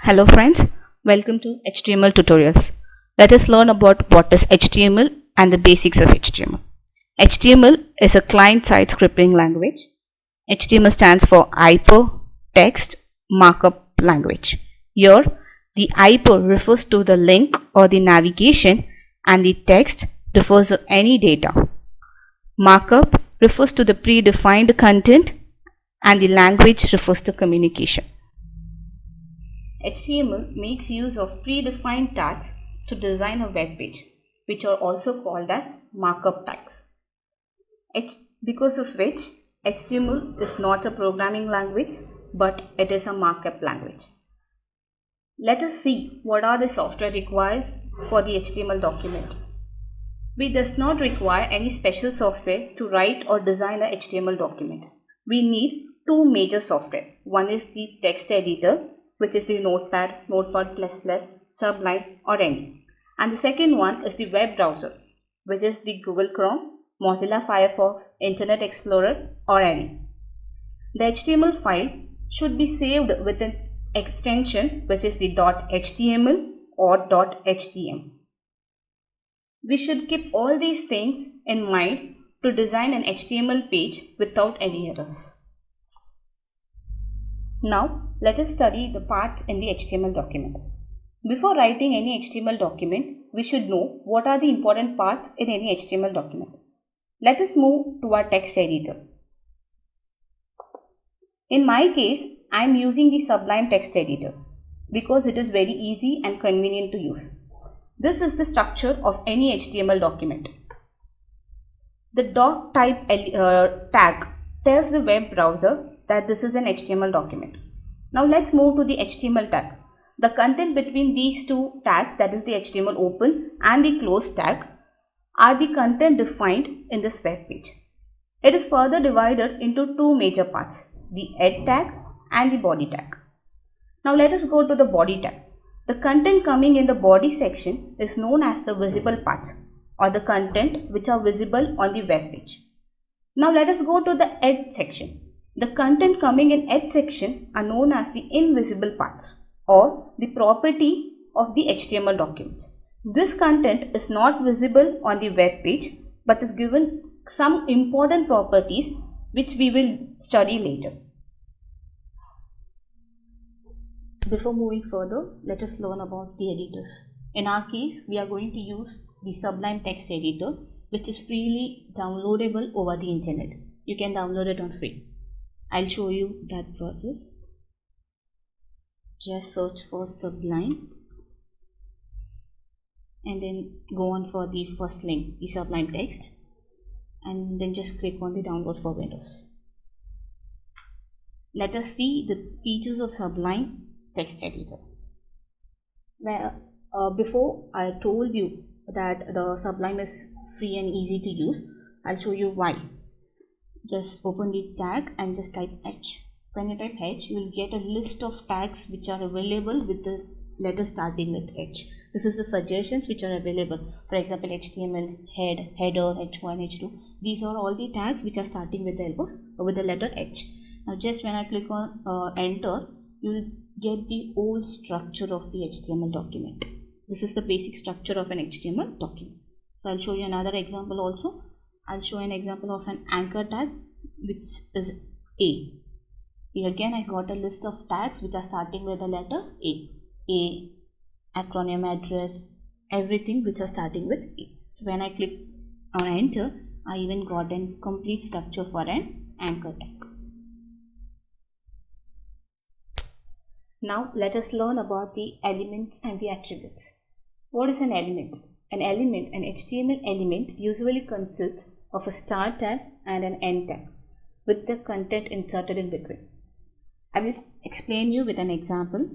Hello friends, welcome to HTML tutorials. Let us learn about what is HTML and the basics of HTML. HTML is a client-side scripting language. HTML stands for Hypertext Markup Language. Here, the hyper refers to the link or the navigation and the text refers to any data. Markup refers to the predefined content and the language refers to communication. HTML makes use of predefined tags to design a web page, which are also called as markup tags. Because of which HTML is not a programming language, but it is a markup language. Let us see what are the software required for the HTML document. We does not require any special software to write or design a HTML document. We need two major software. One is the text editor, which is the Notepad, Notepad++, Sublime or any. And the second one is the web browser, which is the Google Chrome, Mozilla Firefox, Internet Explorer or any. The HTML file should be saved with an extension which is the .html or .htm. We should keep all these things in mind to design an HTML page without any errors. Now, let us study the parts in the HTML document. Before writing any HTML document, we should know what are the important parts in any HTML document. Let us move to our text editor. In my case, I am using the Sublime text editor because it is very easy and convenient to use. This is the structure of any HTML document. The doc type tag tells the web browser that this is an HTML document. Now let's move to the HTML tag. The content between these two tags, that is the HTML open and the close tag, are the content defined in this web page. It is further divided into two major parts, the head tag and the body tag. Now let us go to the body tag. The content coming in the body section is known as the visible part or the content which are visible on the web page. Now let us go to the head section. The content coming in head section are known as the invisible parts or the property of the HTML document. This content is not visible on the web page but is given some important properties which we will study later. Before moving further, let us learn about the editors. In our case, we are going to use the Sublime text editor, which is freely downloadable over the internet. You can download it on free. I'll show you that process. Just search for Sublime and then go on for the first link, the Sublime text, and then just click on the download for Windows. Let us see the features of Sublime text editor. Before I told you that the Sublime is free and easy to use. I'll show you why. Just open the tag and just type H. When you type H, you will get a list of tags which are available with the letter starting with H. This is the suggestions which are available. For example, HTML, head, header, H1, H2. These are all the tags which are starting with the letter H. Now just when I click on enter, you will get the whole structure of the HTML document. This is the basic structure of an HTML document. So I'll show you another example also. I'll show an example of an anchor tag which is A. Here again I got a list of tags which are starting with the letter A. A, acronym, address, everything which are starting with A. So when I click on enter, I even got a complete structure for an anchor tag. Now let us learn about the elements and the attributes. What is an element? An HTML element usually consists of a start tag and an end tag with the content inserted in between. I will explain you with an example.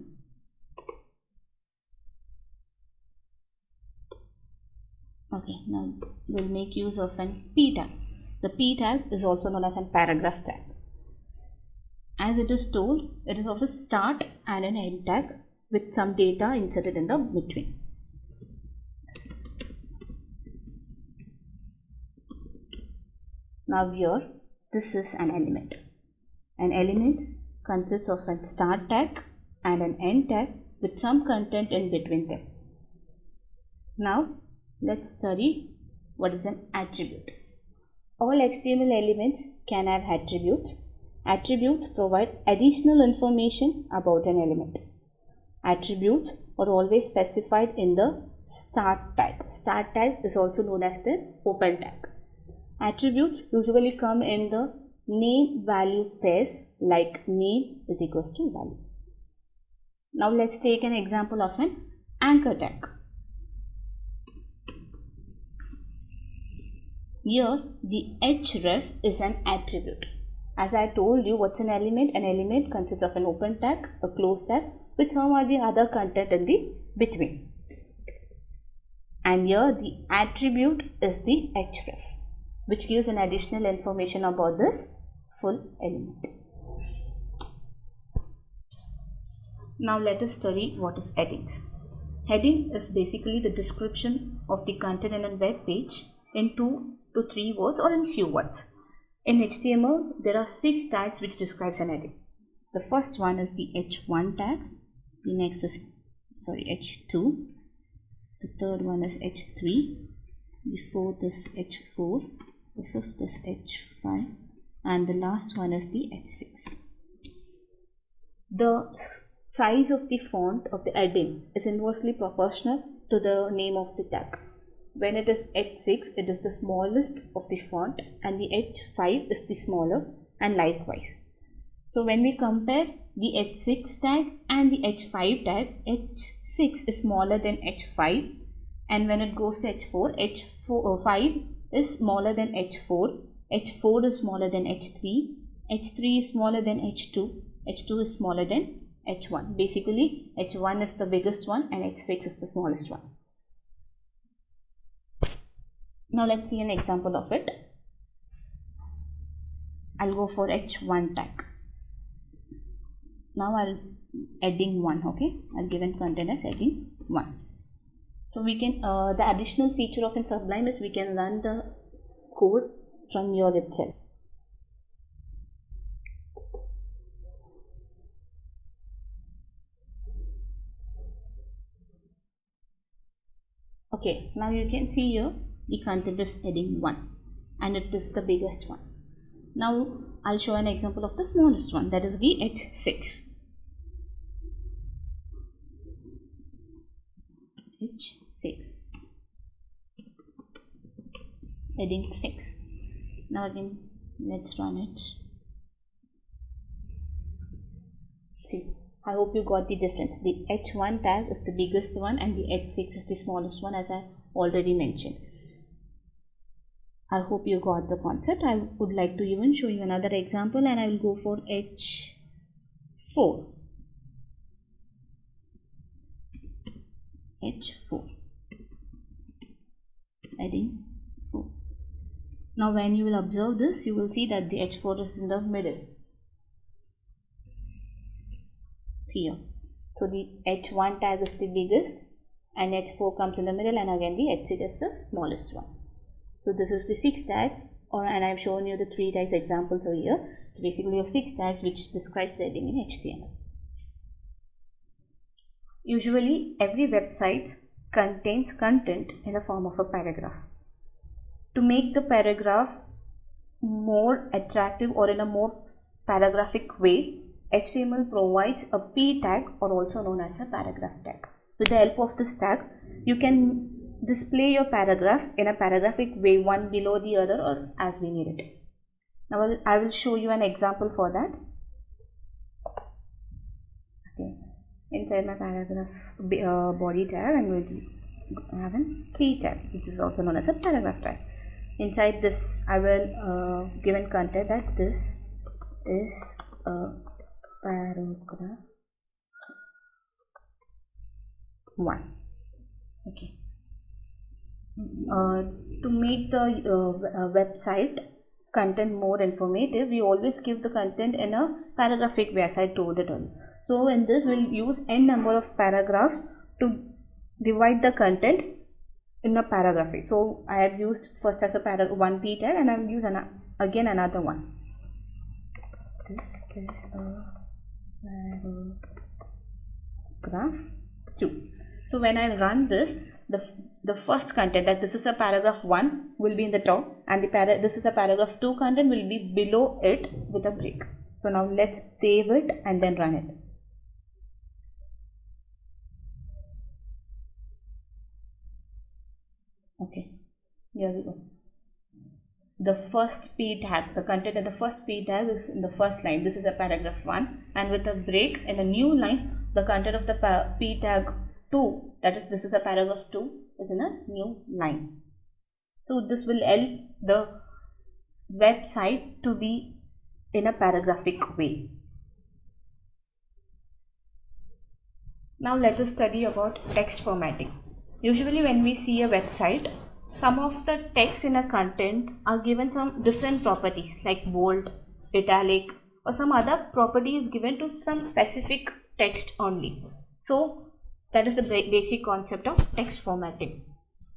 Okay, now we'll make use of an P tag. The P tag is also known as a paragraph tag. As it is told, it is of a start and an end tag with some data inserted in the between. Now here, this is an element. An element consists of a start tag and an end tag with some content in between them. Now let's study what is an attribute. All HTML elements can have attributes. Attributes provide additional information about an element. Attributes are always specified in the start tag. Start tag is also known as the open tag. Attributes usually come in the name value pairs, like name is equals to value. Now let's take an example of an anchor tag. Here the href is an attribute. As I told you, what's an element? An element consists of an open tag, a closed tag, with some or the other content in the between. And here the attribute is the href, which gives an additional information about this full element. Now let us study what is headings. Heading is basically the description of the content in a web page in 2 to 3 words or in few words. In HTML, there are 6 tags which describes an heading. The first one is the h1 tag, the next is h2, the third one is h3, the fourth is h4, the fifth is h5, and the last one is the h6. The size of the font of the heading is inversely proportional to the name of the tag. When it is h6, it is the smallest of the font, and the h5 is the smaller, and likewise. So when we compare the h6 tag and the h5 tag, h6 is smaller than h5, and when it goes to h4, 5 is smaller than h4, h4 is smaller than h3, h3 is smaller than h2, h2 is smaller than h1. Basically, h1 is the biggest one and h6 is the smallest one. Now let's see an example of it. I'll go for h1 tag. Now I'll heading 1, okay? I'll give in content as heading 1. So we can, the additional feature of in Sublime is we can run the code from here itself. Okay, now you can see here the content is heading 1 and it is the biggest one. Now I'll show an example of the smallest one, that is the h6. h6 heading 6. Now again let's run it. See, I hope you got the difference. The h1 tag is the biggest one and the h6 is the smallest one, as I already mentioned. I hope you got the concept. I would like to even show you another example, and I will go for h4. h4 heading 4. Now when you will observe this, you will see that the h4 is in the middle here. So the h1 tag is the biggest and h4 comes in the middle, and again the h6 is the smallest one. So this is the 6 tags, and I have shown you the 3 tags examples over here. So basically you have 6 tags which describes the heading in HTML. Usually every website contains content in the form of a paragraph. To make the paragraph more attractive or in a more paragraphic way, HTML provides a p tag, or also known as a paragraph tag. With the help of this tag, you can display your paragraph in a paragraphic way, one below the other or as we need it. Now I will show you an example for that. Okay. Inside my paragraph body tag, I'm going to have a p tag, which is also known as a paragraph tag. Inside this, I will give in content that this is a paragraph 1. Okay. To make the website content more informative, we always give the content in a paragraphic way, as I told it earlier. So in this, we'll use n number of paragraphs to divide the content in a paragraphic. So I have used first as a one p tag, and I will use again another one. This is a paragraph 2. So when I run this, the first content, that this is a paragraph 1, will be in the top, and this is a paragraph 2 content will be below it with a break. So now let's save it and then run it. Okay, here we go. The first P tag, the content of the first P tag is in the first line. This is a paragraph 1, and with a break in a new line, the content of the P tag 2, that is, this is a paragraph 2, is in a new line. So this will help the website to be in a paragraphic way. Now let us study about text formatting. Usually when we see a website, some of the text in a content are given some different properties like bold, italic, or some other property is given to some specific text only. So that is the basic concept of text formatting.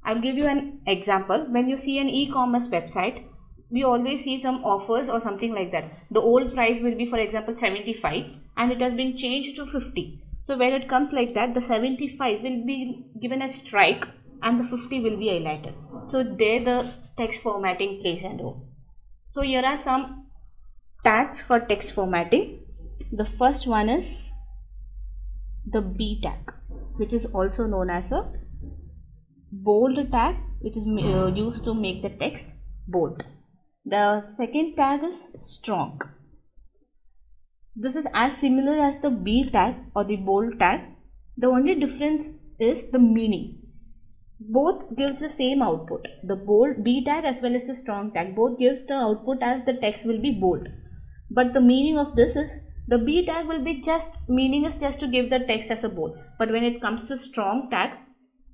I'll give you an example. When you see an e-commerce website, we always see some offers or something like that. The old price will be, for example, 75 and it has been changed to 50. So when it comes like that, the 75 will be given a strike and the 50 will be highlighted. So there the text formatting plays a role. So here are some tags for text formatting. The first one is the B tag, which is also known as a bold tag, which is used to make the text bold. The second tag is strong. This is as similar as the B tag or the bold tag. The only difference is the meaning. Both gives the same output. The bold B tag as well as the strong tag both gives the output as the text will be bold. But the meaning of this is the B tag will be just to give the text as a bold. But when it comes to strong tag,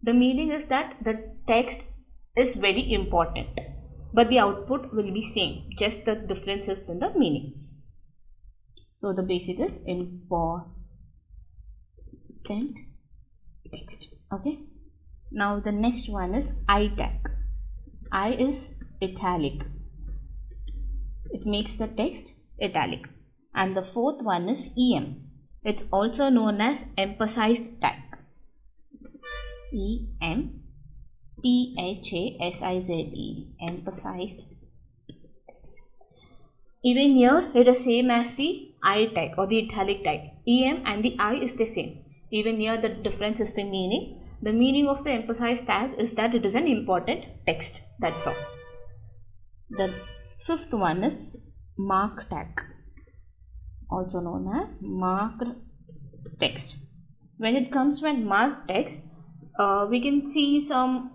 the meaning is that the text is very important, but the output will be same. Just the difference is in the meaning. So the basic is important text. Okay. Now the next one is I tag. I is italic. It makes the text italic. And the fourth one is EM. It's also known as emphasized tag. EM, PHASIZE, emphasized text. Even here it is same as the I tag or the italic tag. EM and the I is the same. Even here the difference is the meaning. The meaning of the emphasized tag is that it is an important text. That's all. The fifth one is mark tag, also known as marked text. When it comes to a marked text, we can see some,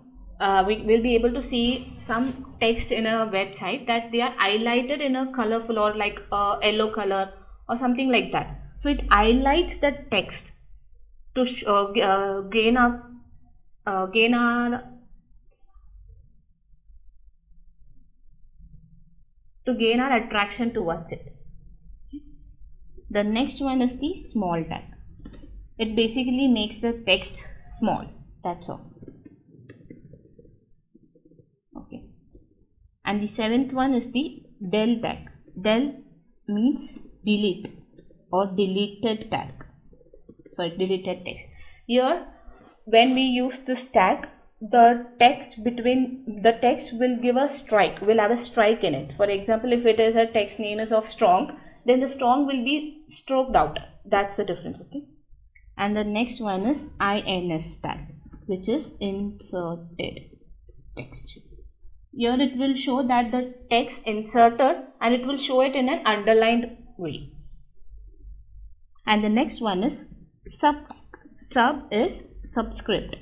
we will be able to see some text in a website that they are highlighted in a colorful or like a yellow color or something like that. So it highlights the text to gain our attraction towards it. The next one is the small tag. It basically makes the text small. That's all. Okay. And the seventh one is the del tag. Del means delete or deleted tag. Sorry, deleted text. Here, when we use this tag, the text will give a strike, will have a strike in it. For example, if it is a text name is of strong, then the strong will be stroked out. That's the difference. Okay. And the next one is INS tag, which is inserted text. Here it will show that the text inserted and it will show it in an underlined way. And the next one is sub tag. Sub is subscript.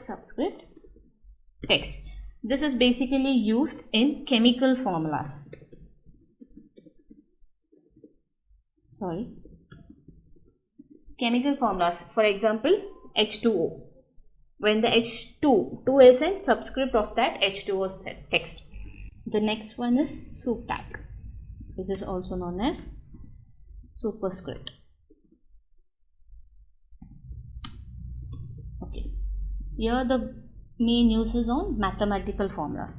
Subscript text. This is basically used in chemical formulas. Chemical formulas. For example, H2O. When the H2 is in subscript of that H2O text. The next one is sup tag, which is also known as superscript. Okay. Here the main use is on mathematical formula.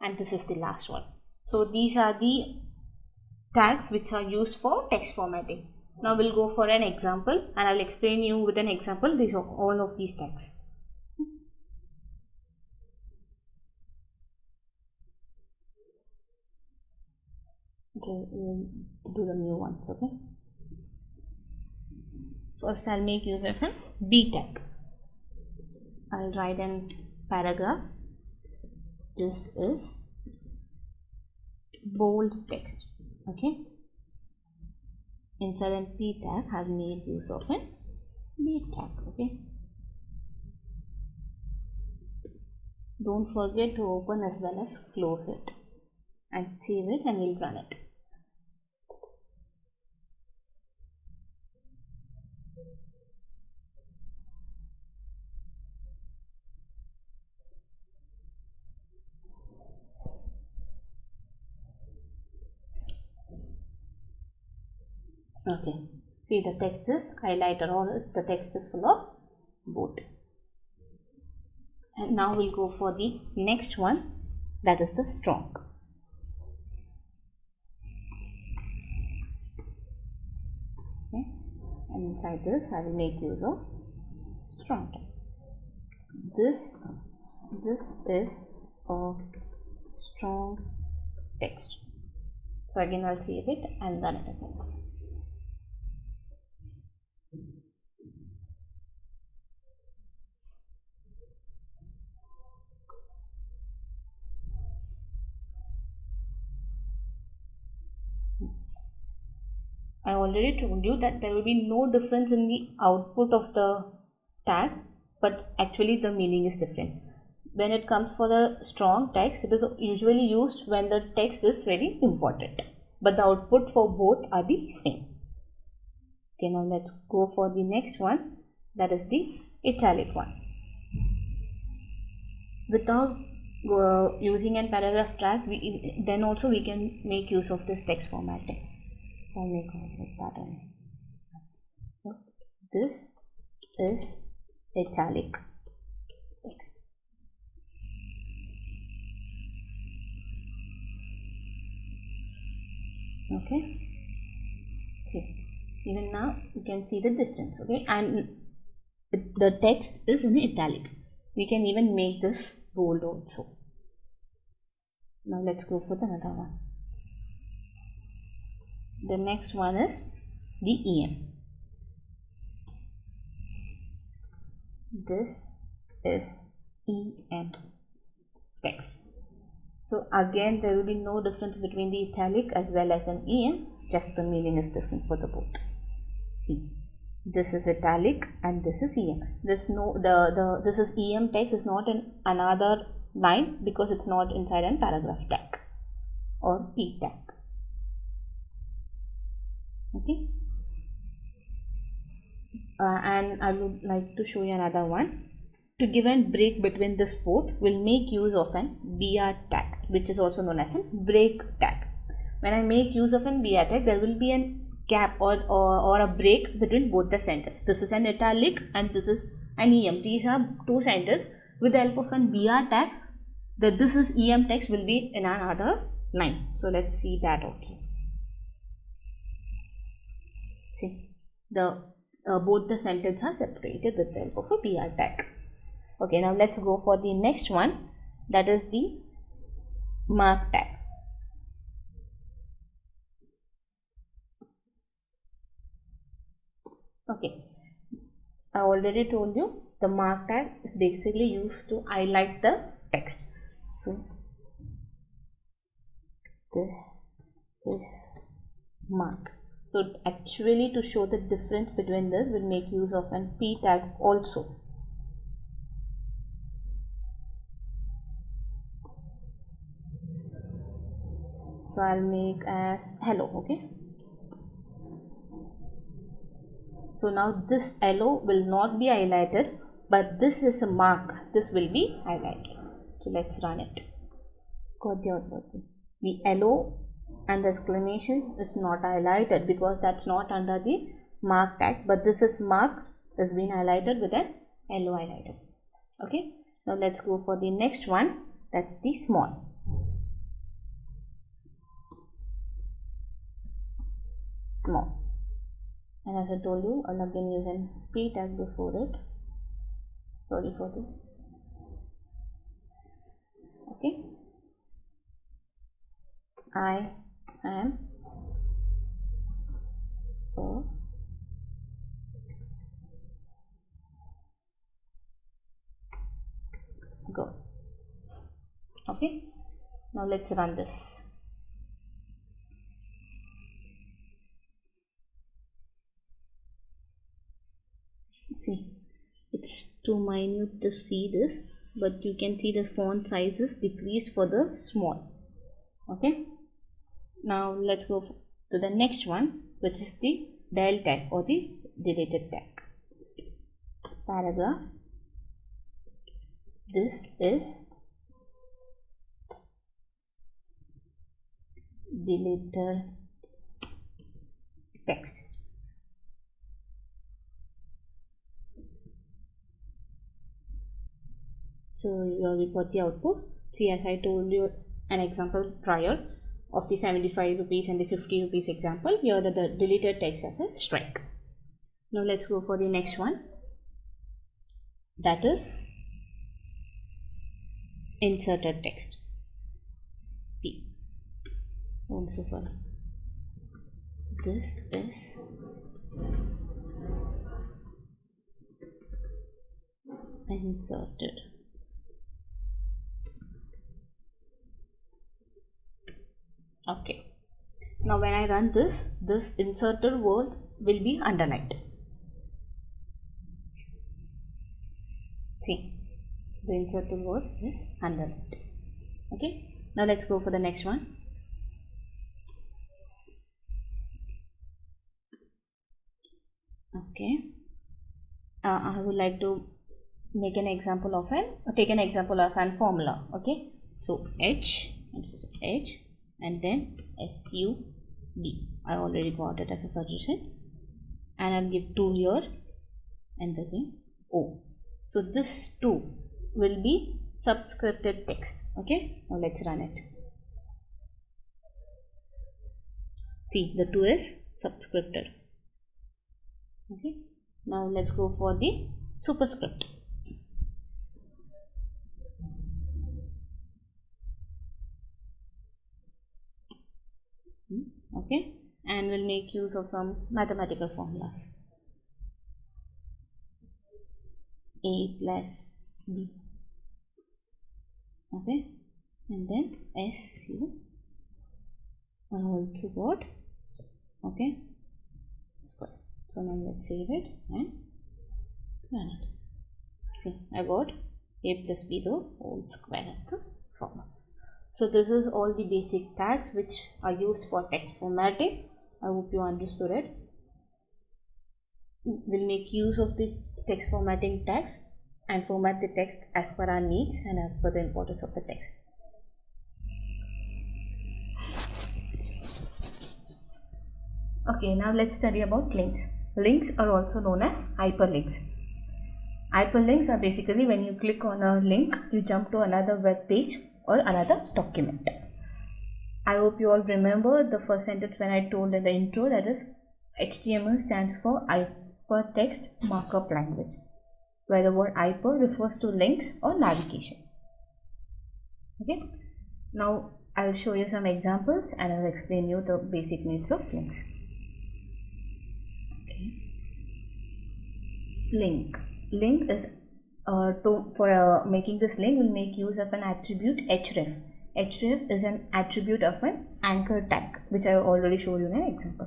and this is the last one. So these are the tags which are used for text formatting. Now we'll go for an example and I'll explain you with an example these are all of these tags. Okay, we'll do the new ones. Okay. First I'll make use of a B tag. I'll write an paragraph. This is bold text. Okay. Inside an P tag, I've made use of an B tag. Okay. Don't forget to open as well as close it and save it, and we'll run it. Okay, see the text is highlighted or the text is full of bold. And now we'll go for the next one, that is the strong. Okay, and inside this I will make use of strong text. This is a strong text. So again I'll save it and run it again. I already told you that there will be no difference in the output of the tag, but actually the meaning is different. When it comes for the strong text, it is usually used when the text is very important, but the output for both are the same. Okay, now let's go for the next one, that is the italic one. Without using a paragraph tag, then also we can make use of this text formatting. I'll make a pattern. So this is italic text. Okay. See, even now you can see the difference. Okay, and the text is in italic. We can even make this bold also. Now let's go for the another one. The next one is the EM. This is EM text. So again there will be no difference between the italic as well as an EM, just the meaning is different for the both. This is italic and this is EM. This is EM text is not in another line because it's not inside an paragraph tag or P tag. Okay, and I would like to show you another one. To give a break between this both, we'll make use of an BR tag, which is also known as a break tag. When I make use of an BR tag, there will be a gap or a break between both the centers. This is an italic and this is an EM. These are two centers. With the help of an BR tag, this is EM text will be in another line. So let's see that also. See, both the sentences are separated with the help of a BR tag. Okay, now let's go for the next one, that is the mark tag. Okay, I already told you the mark tag is basically used to highlight the text. So this is mark. So actually to show the difference between this, we'll make use of an P tag also. So I'll make as hello. Okay, so now this hello will not be highlighted, but this is a mark, this will be highlighted. So let's run it. The hello and the exclamation is not highlighted because that's not under the mark tag, but this is mark has been highlighted with a hello highlighted. Okay, now let's go for the next one, that's the small. small. And as I told you, I'll again use an p tag before it. Sorry for this. Okay. I am a girl. Okay. Now let's run this. See, it's too minute to see this, but you can see the font size is decreased for the small. Okay. Now let's go to the next one, which is the del tag or the deleted tag. Paragraph. This is deleted text. So here we got the output. See, as I told you an example prior of the 75 rupees and the 50 rupees example, here the deleted text as a strike. Now let's go for the next one, that is inserted text. P. Also for this is inserted. Okay. Now when I run this, this inserted word will be underlined. See, the inserted word is underlined. Okay. Now let's go for the next one. Okay. I would like to make an example of take an example of an formula. Okay. So H and then SUD. I already got it as a suggestion, and I'll give 2 here and again O. So this 2 will be subscripted text. Okay. Now let's run it. See, the 2 is subscripted. Okay. Now let's go for the superscript. Okay, and we'll make use of some mathematical formulas. A plus B. Okay, and then SU. I also got. Okay, so now let's save it and run it. See, I got A plus B the whole square as the formula. So this is all the basic tags which are used for text formatting. I hope you understood it. We'll make use of the text formatting tags and format the text as per our needs and as per the importance of the text. Okay, now let's study about links. Links are also known as hyperlinks. Hyperlinks are basically when you click on a link, you jump to another web page or another document. I hope you all remember the first sentence when I told in the intro, that is HTML stands for Hypertext Markup Language, where the word hyper refers to links or navigation. Okay, now I will show you some examples and I will explain you the basic needs of links. Okay. Link is for making this link, we'll make use of an attribute href. Href is an attribute of an anchor tag, which I already showed you in an example.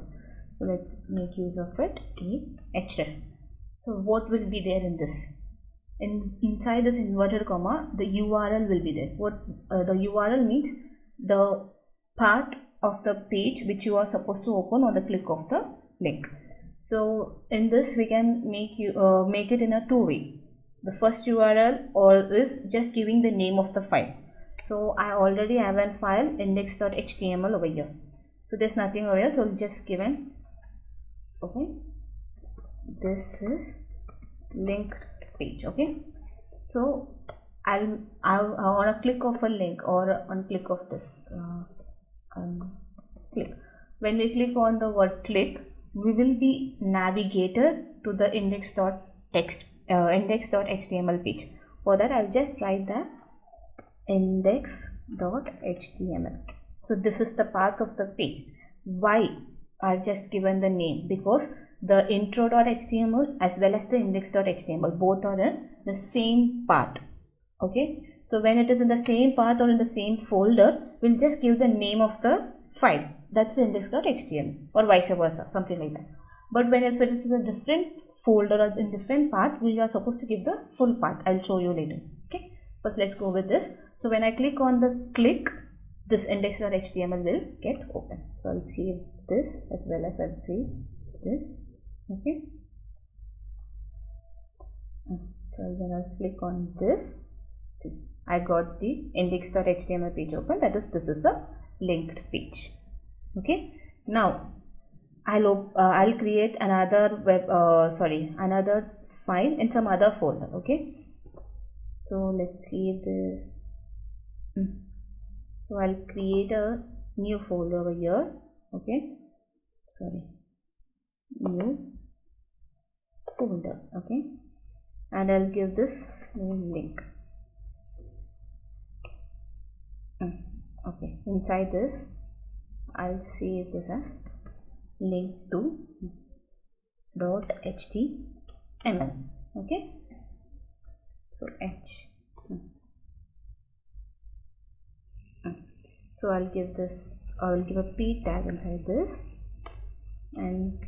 So let's make use of it. Href. So what will be there in this? Inside this inverted comma, the URL will be there. What the URL means, the part of the page which you are supposed to open on the click of the link. So in this we can make it in a two-way. The first URL is just giving the name of the file. So I already have a file index.html over here. So there's nothing over here. So I'll just give an okay. This is linked page. Okay. So I'll on a click of a link or on click of this click. When we click on the word click, we will be navigator to the index.html page. For that, I'll just write the index.html. So this is the path of the page. Why I've just given the name? Because the intro.html as well as the index.html both are in the same path. Okay, so when it is in the same path or in the same folder, we'll just give the name of the file, that's the index.html, or vice versa, something like that. But when it is in a different folder or in different path, we are supposed to give the full path. I'll show you later. Okay, first let's go with this. So when I click on the this index.html will get open. So I'll save this as well as I'll save this. Okay, so when I click on this, see, I got the index.html page open. That is, this is a linked page. Okay, now I'll create another another file in some other folder. Okay, so let's see this. So I'll create a new folder over here. Okay, new folder. Okay, and I'll give this name link. Okay, inside this I'll save this as link to .html. Okay, so so I'll give a p tag inside this, and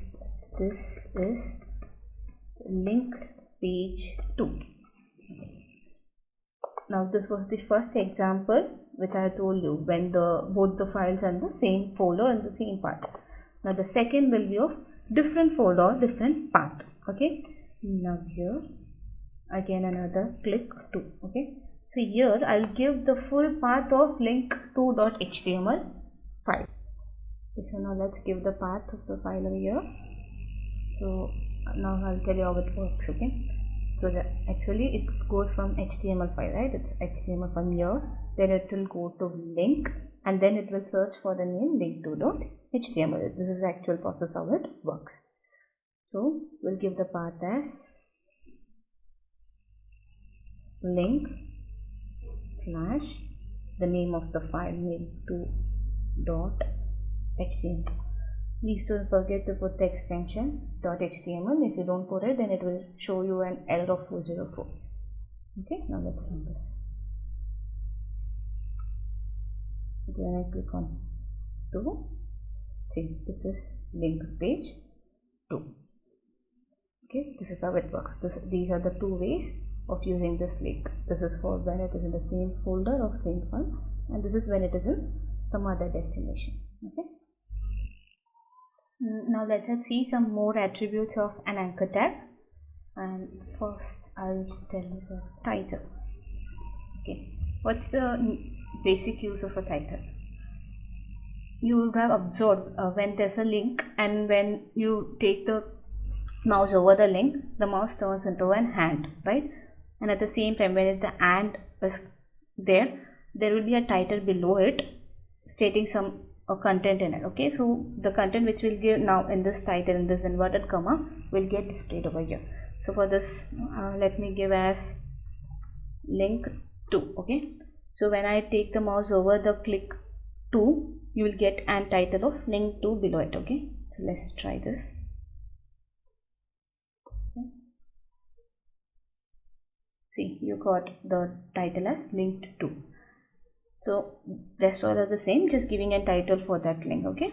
this is linked page 2. Now this was the first example which I told you, when both the files are in the same folder and the same path. Now the second will be of different folder, different path. Okay, now here again another click 2. Okay, so here I'll give the full path of link2.html file. So now let's give the path of the file over here. So now I'll tell you how it works. Okay, so actually it goes from HTML file, right? It's HTML from here, then it will go to link, and then it will search for the name link2.html. This is the actual process how it works. So we'll give the path as link / the name of the file, link2.html. Please don't forget to put the extension .html. If you don't put it, then it will show you an error of 404. Okay, now let's run this. When I click on 2, see, this is link page 2. Okay, this is how it works. These are the two ways of using this link. This is for when it is in the same folder or same file, and this is when it is in some other destination. Okay. Now let us see some more attributes of an anchor tag. And first I'll tell you the title. Okay, what's the basic use of a title? You would have observed when there's a link, and when you take the mouse over the link, the mouse turns into an hand, right? And at the same time, when the and is there will be a title below it stating some content in it. Okay, so the content which will give now in this title, in this inverted comma, will get displayed over here. So for this, let me give as link 2. Okay, so when I take the mouse over the click 2, you will get an title of link 2 below it. Okay, so let's try this. Okay. See, you got the title as linked 2. So rest all are the same, just giving a title for that link. Okay,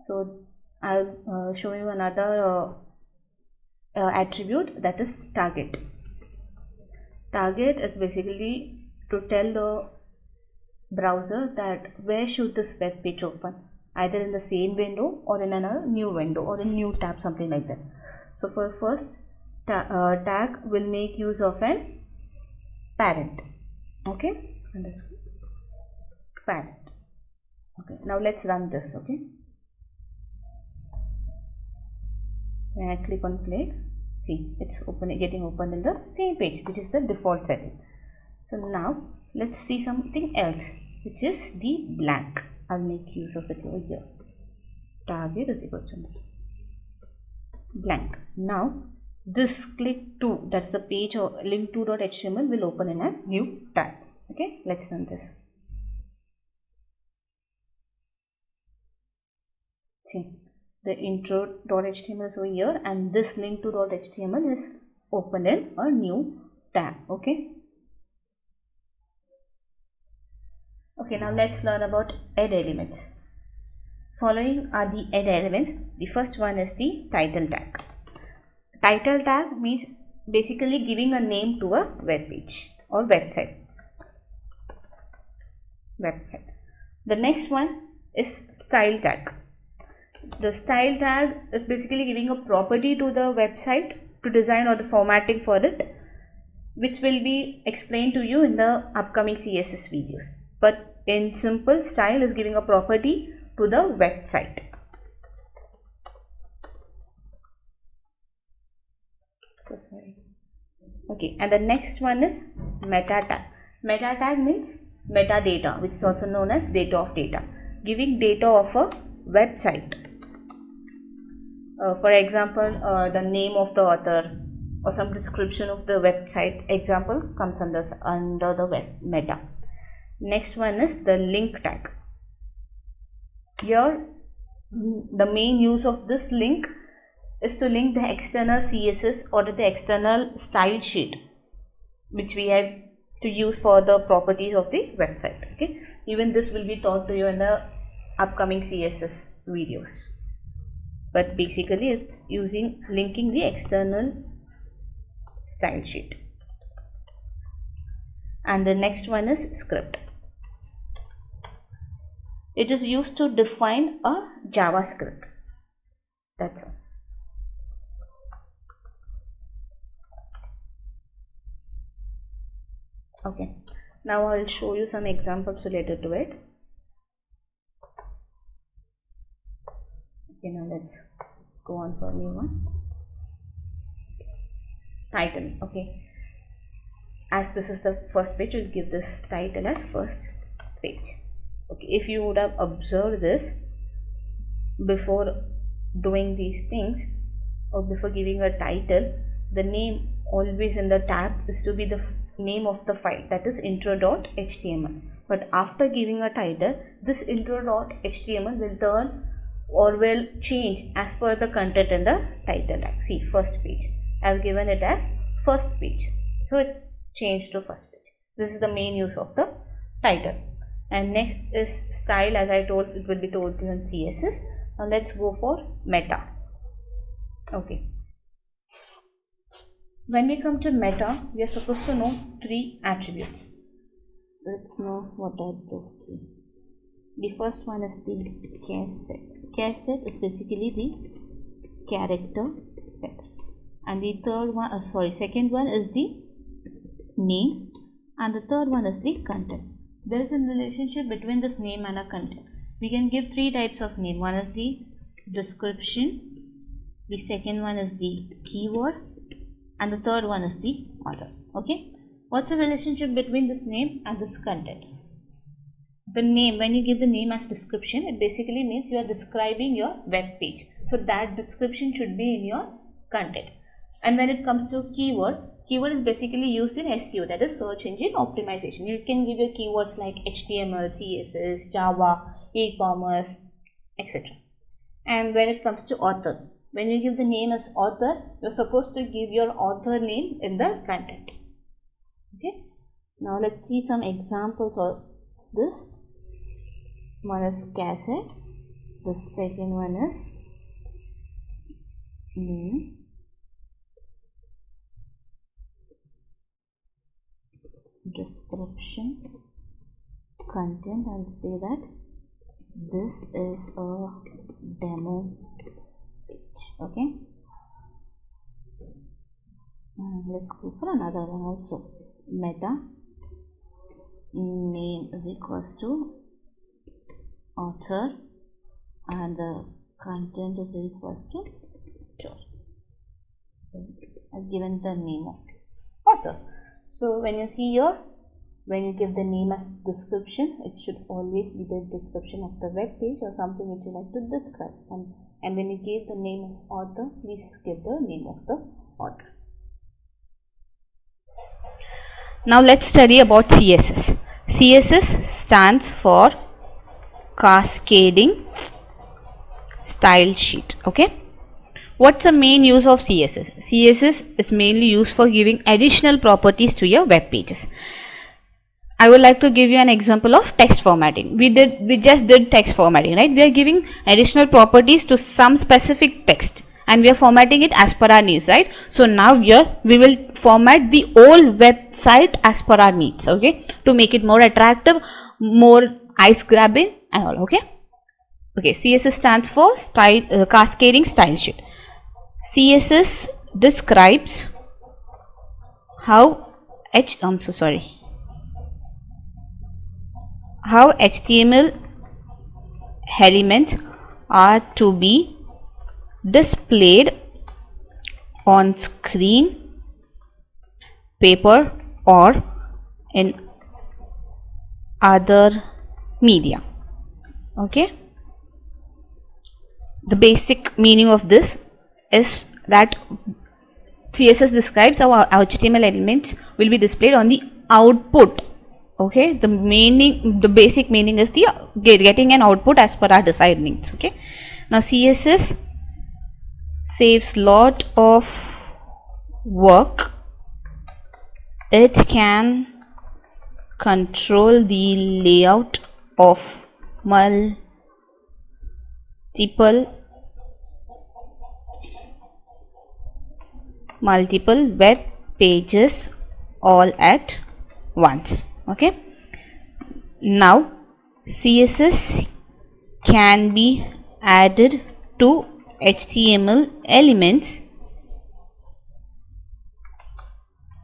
so I'll show you another attribute, that is target. Target is basically to tell the browser that where should this web page open, either in the same window or in another new window or a new tab, something like that. So for first tag will make use of an parent. Okay, parent. Okay, now let's run this. Okay, when I click on play, see, it's getting open in the same page, which is the default setting. So now let's see something else, which is the blank. I'll make use of it over here. Target is equal to blank. Now this click to, that's the page or link to.html, will open in a new tab. Okay, let's run this. See, the intro.html is over here and this link to.html is open in a new tab. Okay. Okay, now let's learn about add elements. Following are the add elements. The first one is the title tag. Title tag means basically giving a name to a web page or website. The next one is style tag. The style tag is basically giving a property to the website to design or the formatting for it, which will be explained to you in the upcoming CSS videos. But in simple, style is giving a property to the website. Okay, and the next one is meta tag. Meta tag means metadata, which is also known as data of data, giving data of a website. For example, the name of the author or some description of the website example comes under the meta. Next one is the link tag. Here the main use of this link is to link the external CSS or the external style sheet which we have to use for the properties of the website. Okay, even this will be taught to you in the upcoming CSS videos, but basically it's linking the external style sheet. And the next one is script. It is used to define a JavaScript. That's all. Okay, now I will show you some examples related to it. Okay, now let's go on for a new one. Title. Okay, as this is the first page, we'll give this title as first page. Okay, if you would have observed this before doing these things or before giving a title, the name always in the tab is to be the name of the file, that is intro.html. But after giving a title, this intro.html will turn or will change as per the content in the title tag. See, first page, I have given it as first page, so it's changed to first page. This is the main use of the title. And next is style. As I told, it will be told to you in CSS. Now let's go for meta. Okay, when we come to meta, we are supposed to know 3 attributes. Let's know what are those 3. The first one is the char set. Char set is basically the character set, and the second one is the name, and the third one is the content. There is a relationship between this name and a content. We can give 3 types of name. One is the description, the second one is the keyword, and the third one is the author. Okay, what's the relationship between this name and this content? The name, when you give the name as description, it basically means you are describing your web page, so that description should be in your content. And when it comes to keyword is basically used in SEO, that is search engine optimization. You can give your keywords like HTML, CSS, Java, e-commerce, etc. And when it comes to author, when you give the name as author, you're supposed to give your author name in the content. Okay, now let's see some examples of this. One is cassette, the second one is name, description, content. I'll say that this is a demo page. Okay, let's go for another one also. Meta, name is equals to author, and the content is equals to chore. I've given the name of author. So when you see here, when you give the name as description, it should always be the description of the web page or something which you like to describe. And and when you give the name of author, please give the name of the author. Now let's study about CSS. CSS stands for Cascading Style Sheet. Okay. What's the main use of CSS? CSS is mainly used for giving additional properties to your web pages. I would like to give you an example of text formatting. We just did text formatting, right? We are giving additional properties to some specific text and we are formatting it as per our needs, right? So now here we will format the whole website as per our needs, okay, to make it more attractive, more eyes grabbing and all. Okay. CSS stands for Cascading Style Sheet. CSS describes how HTML elements are to be displayed on screen, paper or in other media. Okay. The basic meaning of this is that CSS describes how our HTML elements will be displayed on the output. Okay, the basic meaning is the getting an output as per our desired needs. Okay, now CSS saves lot of work. It can control the layout of multiple web pages all at once. Okay, now CSS can be added to HTML elements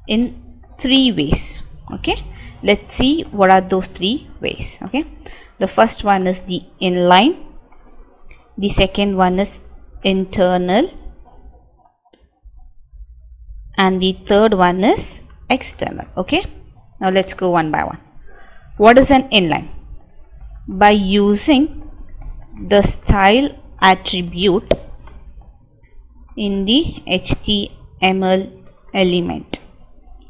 in 3 ways. Okay, let's see what are those 3 ways. Okay, the first one is the inline, the second one is internal, and the third one is external. Okay, now let's go one by one. What is an inline? By using the style attribute in the HTML element.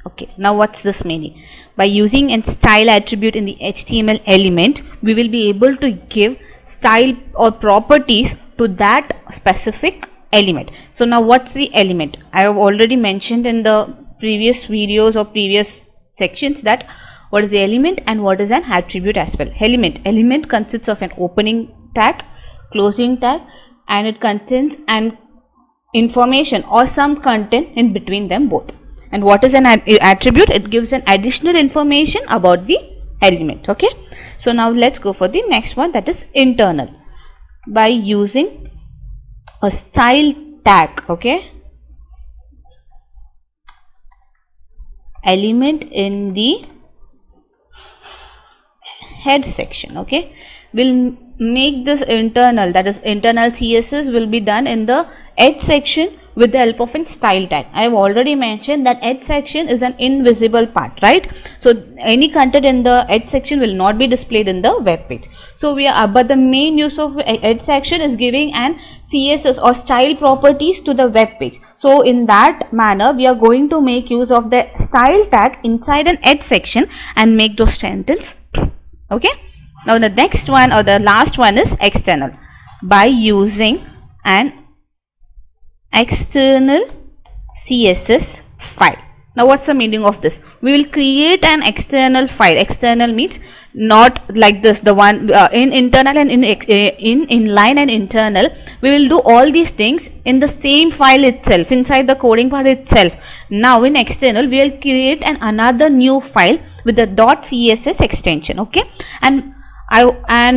Okay, now what's this meaning? By using a style attribute in the HTML element, we will be able to give style or properties to that specific element. So now what's the element? I have already mentioned in the previous videos or previous sections that what is the element and what is an attribute as well. Element consists of an opening tag, closing tag, and it contains an information or some content in between them both. And what is an attribute? It gives an additional information about the element. Okay, so now let's go for the next one, that is internal. By using a style tag, okay, element in the head section, okay, will make this internal, that is internal CSS will be done in the head section with the help of a style tag. I have already mentioned that head section is an invisible part, right? So any content in the head section will not be displayed in the web page. So but the main use of head section is giving an CSS or style properties to the web page. So in that manner, we are going to make use of the style tag inside an head section and make those sentences. Okay. Now the next one or the last one is external. By using an external CSS file. Now what's the meaning of this? We will create an external file. External means not like this, the one in internal and in inline and internal. We will do all these things in the same file itself, inside the coding part itself. Now in external, we will create another new file with the .css extension. Okay, and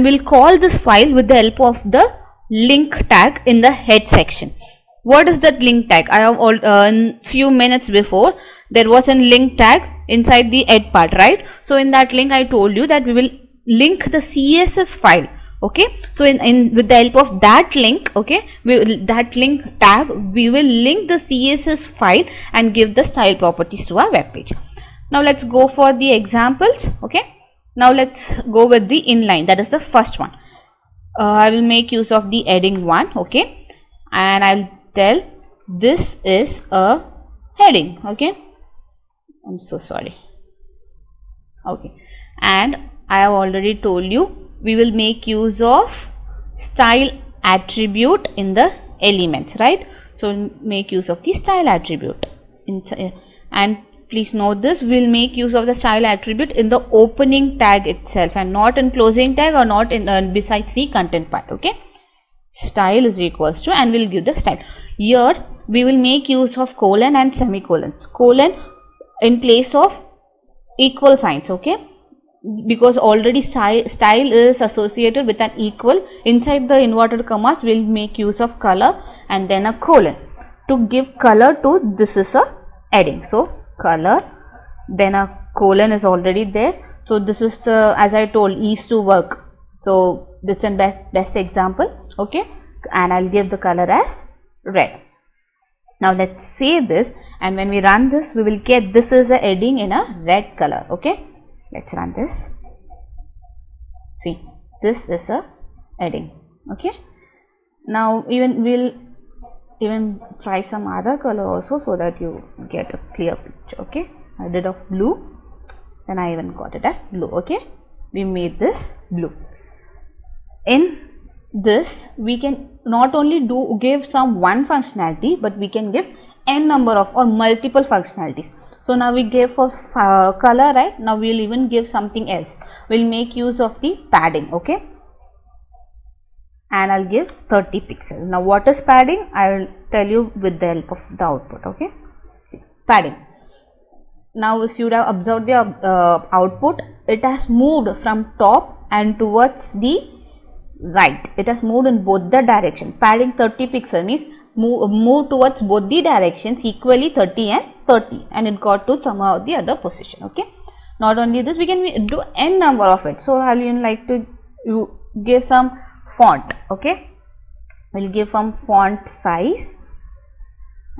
we'll call this file with the help of the link tag in the head section. What is that link tag? I have in few minutes before there was a link tag inside the head part, right? So in that link I told you that we will link the CSS file. Okay, so with the help of that link, okay, that link tag, we will link the CSS file and give the style properties to our web page. Now let's go for the examples. Okay, now let's go with the inline, that is the first one. I will make use of the heading 1, okay, and I'll tell this is a heading, okay. I'm so sorry. Okay, and I have already told you we will make use of style attribute in the elements, right? So make use of the style attribute and please note this, we will make use of the style attribute in the opening tag itself and not in closing tag or not in besides the content part, okay. Style is equals to, and we'll give the style. Here we will make use of colon and semicolons. Colon in place of equal signs, okay, because already style is associated with an equal. Inside the inverted commas we'll make use of color and then a colon to give color to this is a heading. So color, then a colon is already there. So this is the, as I told, ease to work. So this is a best example, okay, and I'll give the color as red. Now let's save this, and when we run this we will get this is a heading in a red color, okay. Let's run this. See, this is a heading, okay. Now we'll even try some other color also so that you get a clear picture, okay. I did of blue, then I even got it as blue, okay. We made this blue. In this we can not only give some one functionality, but we can give n number of or multiple functionalities. So now we gave for color, right? Now we will even give something else. We'll make use of the padding, okay, and I'll give 30 pixels. Now what is padding? I will tell you with the help of the output, okay. See, padding. Now if you would have observed the output, it has moved from top and towards the right. It has moved in both the direction. Padding 30 pixels means move towards both the directions equally, 30 and 30, and it got to somehow the other position, okay. Not only this, we can do n number of it. So I'll even like to give some font, okay. We'll give some font size,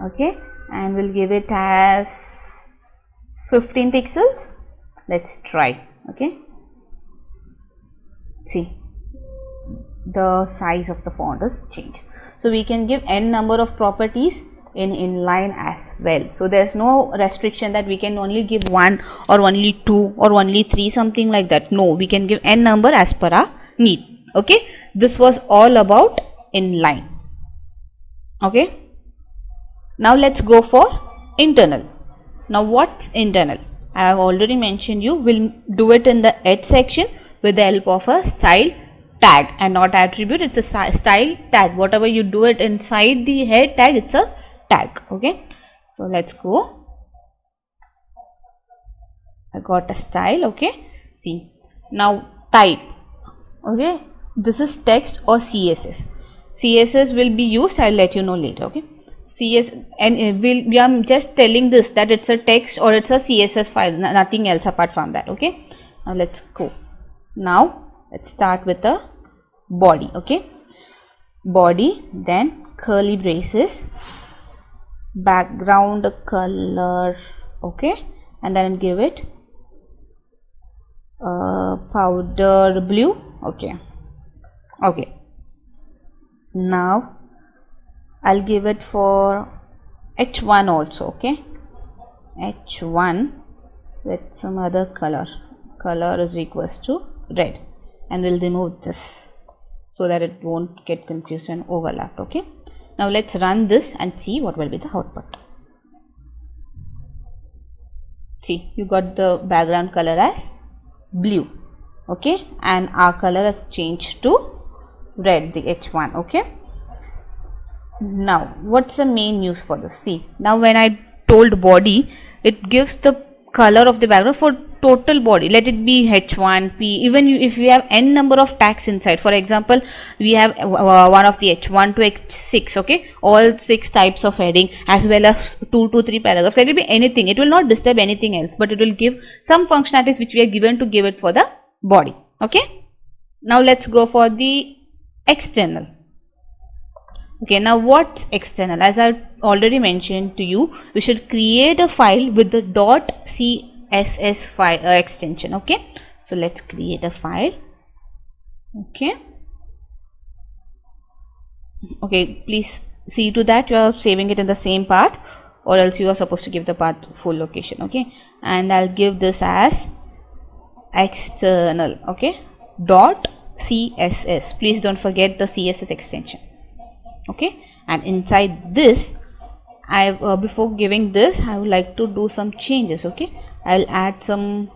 okay, and we'll give it as 15 pixels. Let's try, okay. See, the size of the font is changed. So we can give n number of properties in inline as well. So there's no restriction that we can only give 1 or only 2 or only 3, something like that. No, we can give n number as per our need, okay. This was all about inline, okay. Now let's go for internal. Now what's internal? I have already mentioned you, we'll do it in the head section with the help of a style tag and not attribute. It's a style tag. Whatever you do it inside the head tag, it's a tag, okay. So let's go. I got a style, okay. See, now type, okay. This is text or CSS. CSS will be used, I'll let you know later, okay. CSS, and we are just telling this that it's a text or it's a CSS file, nothing else apart from that, okay. Now let's go. Now let's start with the body, okay. Body, then curly braces, background color, okay, and then give it powder blue, okay. Now I'll give it for H1 also, okay. H1 with some other color is equals to red, and we'll remove this so that it won't get confused and overlapped, okay. Now let's run this and see what will be the output. See, you got the background color as blue, okay, and our color has changed to red, the H1, okay. Now what's the main use for this? See, now when I told body, it gives the color of the background for total body. Let it be H1, P, even if we have n number of tags inside. For example, we have one of the H1 to H6, okay, all 6 types of heading as well as 2 to 3 paragraphs. Let it be anything. It will not disturb anything else, but it will give some functionalities which we are given to give it for the body, okay. Now let's go for the external. Okay, now what's external? As I already mentioned to you, we should create a file with the .css file extension, okay. So let's create a file, okay. Okay, please see to that you are saving it in the same path, or else you are supposed to give the path full location. Okay, and I'll give this as external. Okay, dot CSS. Please don't forget the CSS extension. Okay, and inside this, before giving this, I would like to do some changes. Okay, I'll add some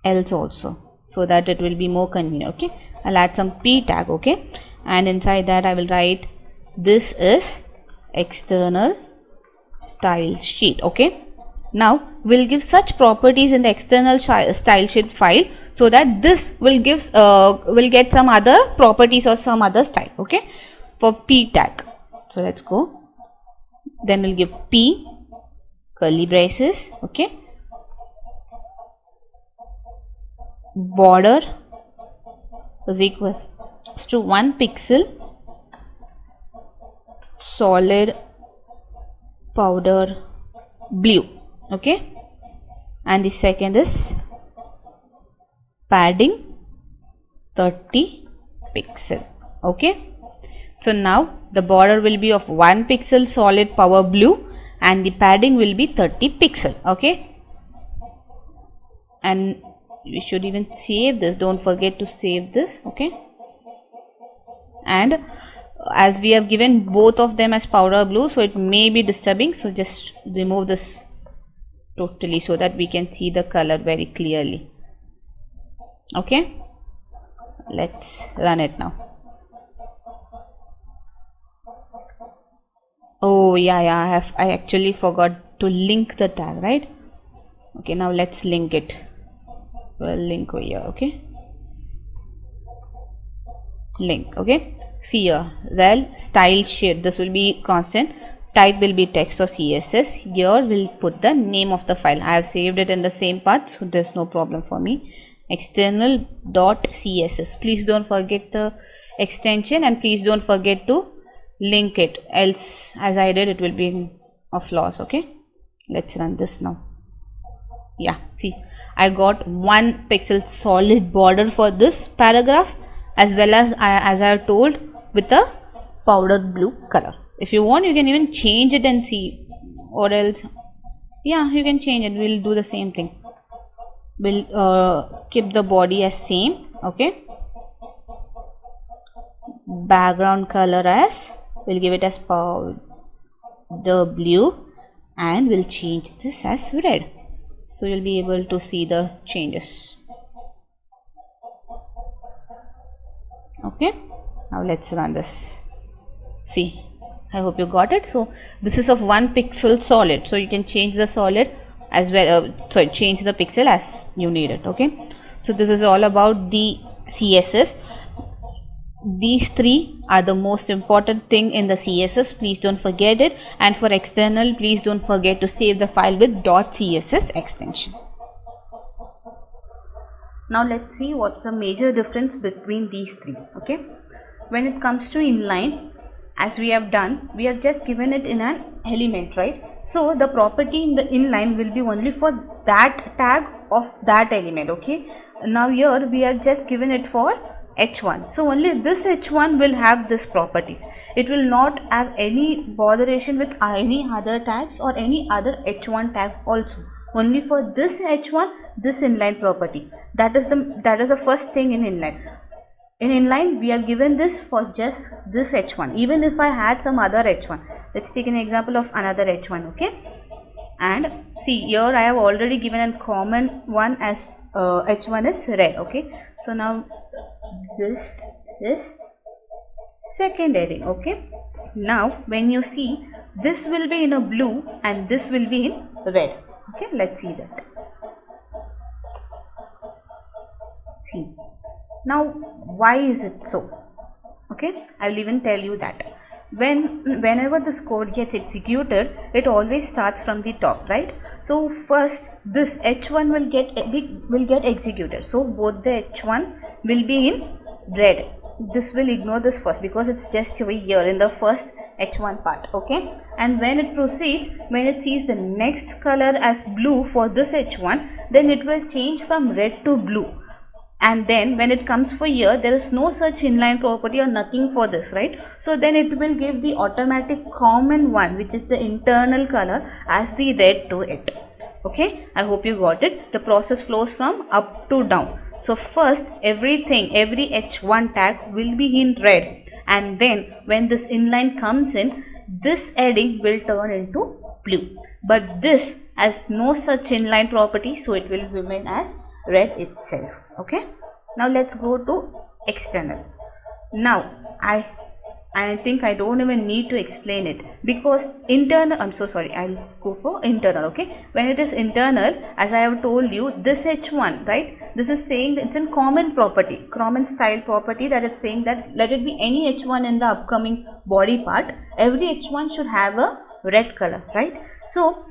else also, so that it will be more convenient. Okay, I'll add some p tag. Okay, and inside that I will write this is external style sheet. Okay, now we'll give such properties in the external style sheet file, so that this will get some other properties or some other style. Okay, for p tag, so let's go. Then we'll give p curly braces. Okay, border is equals to 1 pixel solid powder blue. Okay, and the second is padding 30 pixel. Okay, so now the border will be of 1 pixel solid power blue and the padding will be 30 pixel. Okay, and we should even save this. Don't forget to save this. Okay, and as we have given both of them as powder blue, so it may be disturbing, so just remove this totally so that we can see the color very clearly. Okay, let's run it now. Oh yeah, I actually forgot to link the tag, right? Okay, now let's link it. We'll link over here. Okay, link. Okay, see here, rel style sheet, this will be constant, type will be text or CSS. Here we'll put the name of the file. I have saved it in the same path, so there's no problem for me. External dot CSS. Please don't forget the extension, and please don't forget to link it, else as I did it will be of loss. Okay, let's run this now. Yeah, see, I got 1 pixel solid border for this paragraph, as well as I have told, with a powder blue color. If you want, you can even change it and see, or else yeah, you can change it. We'll do the same thing. We'll keep the body as same. Okay, background color as, we'll give it as powder blue, and we'll change this as red, so you'll be able to see the changes. Okay, now let's run this. See, I hope you got it. So this is of 1 pixel solid, so you can change the solid as well, change the pixel as you need it. Okay, so this is all about the CSS. These three are the most important thing in the CSS. Please don't forget it. And for external, please don't forget to save the file with .css extension. Now let's see what's the major difference between these three. Okay, when it comes to inline, as we have done, we have just given it in an element, right? So the property in the inline will be only for that tag of that element. Okay, now here we have just given it for h1, so only this h1 will have this property. It will not have any botheration with any other tags or any other h1 tag also. Only for this h1, this inline property. That is the first thing in inline. In inline, we have given this for just this h1. Even if I had some other h1, let's take an example of another h1. Okay, and see here I have already given a common one as h1 is red. Okay, so now this is second heading. Okay, now when you see, this will be in a blue and this will be in red. Okay, let's see that. See, now why is it so? Okay, I will even tell you that. Whenever this code gets executed, it always starts from the top, right? So first this h1 will get executed, so both the h1 will be in red. This will ignore this first because it's just over here in the first h1 part. Okay, and when it proceeds, when it sees the next color as blue for this h1, then it will change from red to blue, and then when it comes for here, there is no such inline property or nothing for this, right? So then it will give the automatic common one, which is the internal color, as the red to it. Okay, I hope you got it. The process flows from up to down. So first every H1 tag will be in red, and then when this inline comes in, this heading will turn into blue. But this has no such inline property, so it will remain as red itself. Okay, now let's go to external. Now I think I don't even need to explain it, because internal, I'm so sorry, I'll go for internal. Okay, when it is internal, as I have told you, this H1, right, this is saying that it's in common property, common style property, that is saying that let it be any H1 in the upcoming body part, every H1 should have a red color, right? So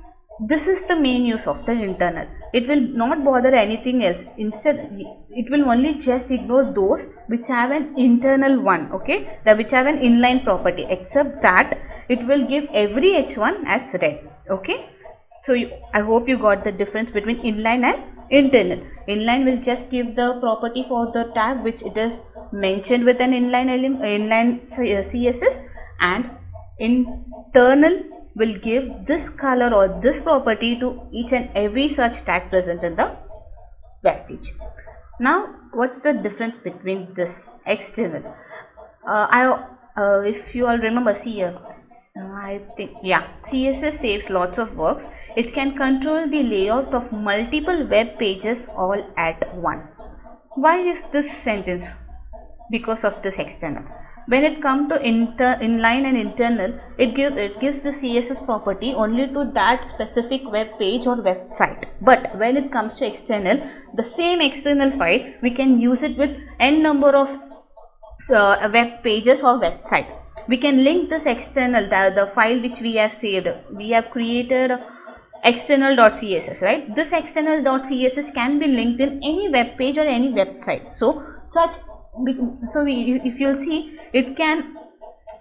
this is the main use of the internal. It will not bother anything else. Instead, it will only just ignore those which have an internal one, okay, which have an inline property. Except that, it will give every H1 as red. Okay, so I hope you got the difference between inline and internal. Inline will just give the property for the tag which it is mentioned with an inline CSS, and internal will give this color or this property to each and every such tag present in the web page. Now, what's the difference between this external? If you all remember, see here, I think, yeah, CSS saves lots of work. It can control the layout of multiple web pages all at once. Why is this sentence? Because of this external. When it comes to inline and internal, it gives the CSS property only to that specific web page or website. But when it comes to external, the same external file, we can use it with n number of web pages or website. We can link this external, the file which we have saved. We have created external.css, right? This external.css can be linked in any web page or any website. So if you'll see, it can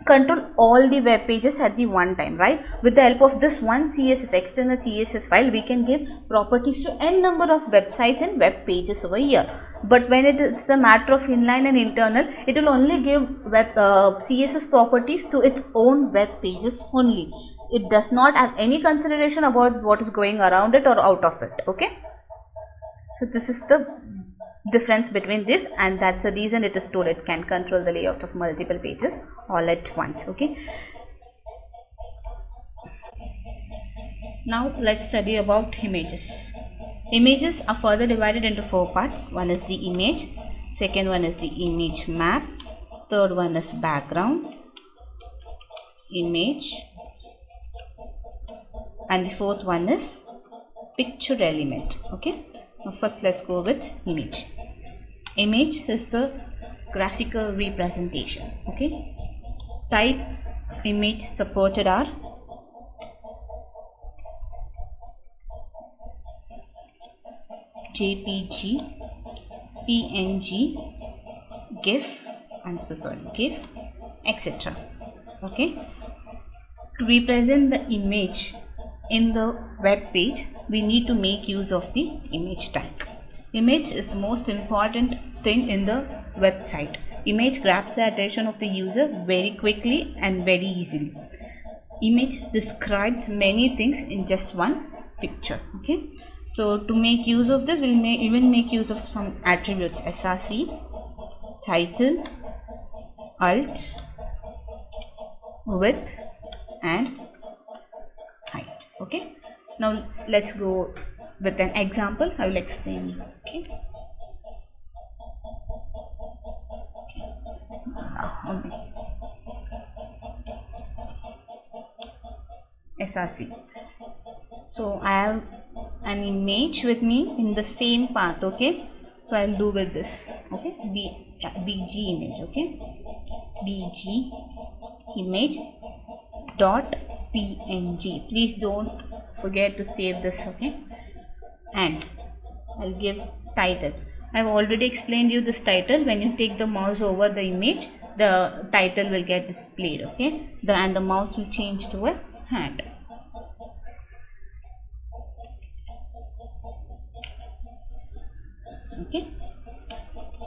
control all the web pages at the one time, right? With the help of this one CSS, external CSS file, we can give properties to n number of websites and web pages over here. But when it is the matter of inline and internal, it will only give CSS properties to its own web pages only. It does not have any consideration about what is going around it or out of it. Okay, so this is the difference between this, and that's the reason it is told it can control the layout of multiple pages all at once. Okay, now let's study about images. Images are further divided into 4 parts. One is the image, second one is the image map, third one is background image, and the fourth one is picture element. Okay, now first let's go with image. Image is the graphical representation. Okay, types image supported are JPG, PNG, GIF, GIF, etc. Okay, to represent the image in the web page, we need to make use of the image tag. Image is the most important thing in the website. Image grabs the attention of the user very quickly and very easily. Image describes many things in just one picture. Okay, so to make use of this, we'll even make use of some attributes: src, title, alt, width, and height. Okay, now let's go with an example. I will explain. Okay, src. So I have an image with me in the same path. Okay, so I'll do with this. Okay, bg image. Okay, bg image dot png. Please don't forget to save this. Okay, and I'll give title. I've already explained you this title. When you take the mouse over the image, the title will get displayed. Okay, and the mouse will change to a hand. Okay,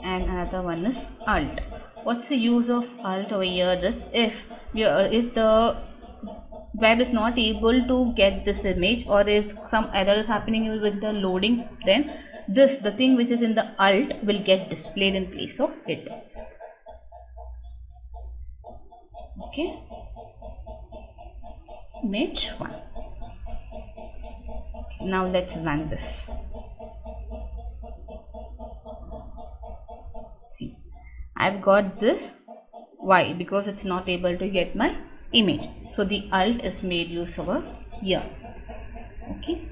and another one is alt. What's the use of alt over here is if the web is not able to get this image, or if some error is happening with the loading, then the thing which is in the alt will get displayed in place of it. Okay, image 1. Now let's run this. See, I've got this. Why? Because it's not able to get my image. So the alt is made use over here. Okay.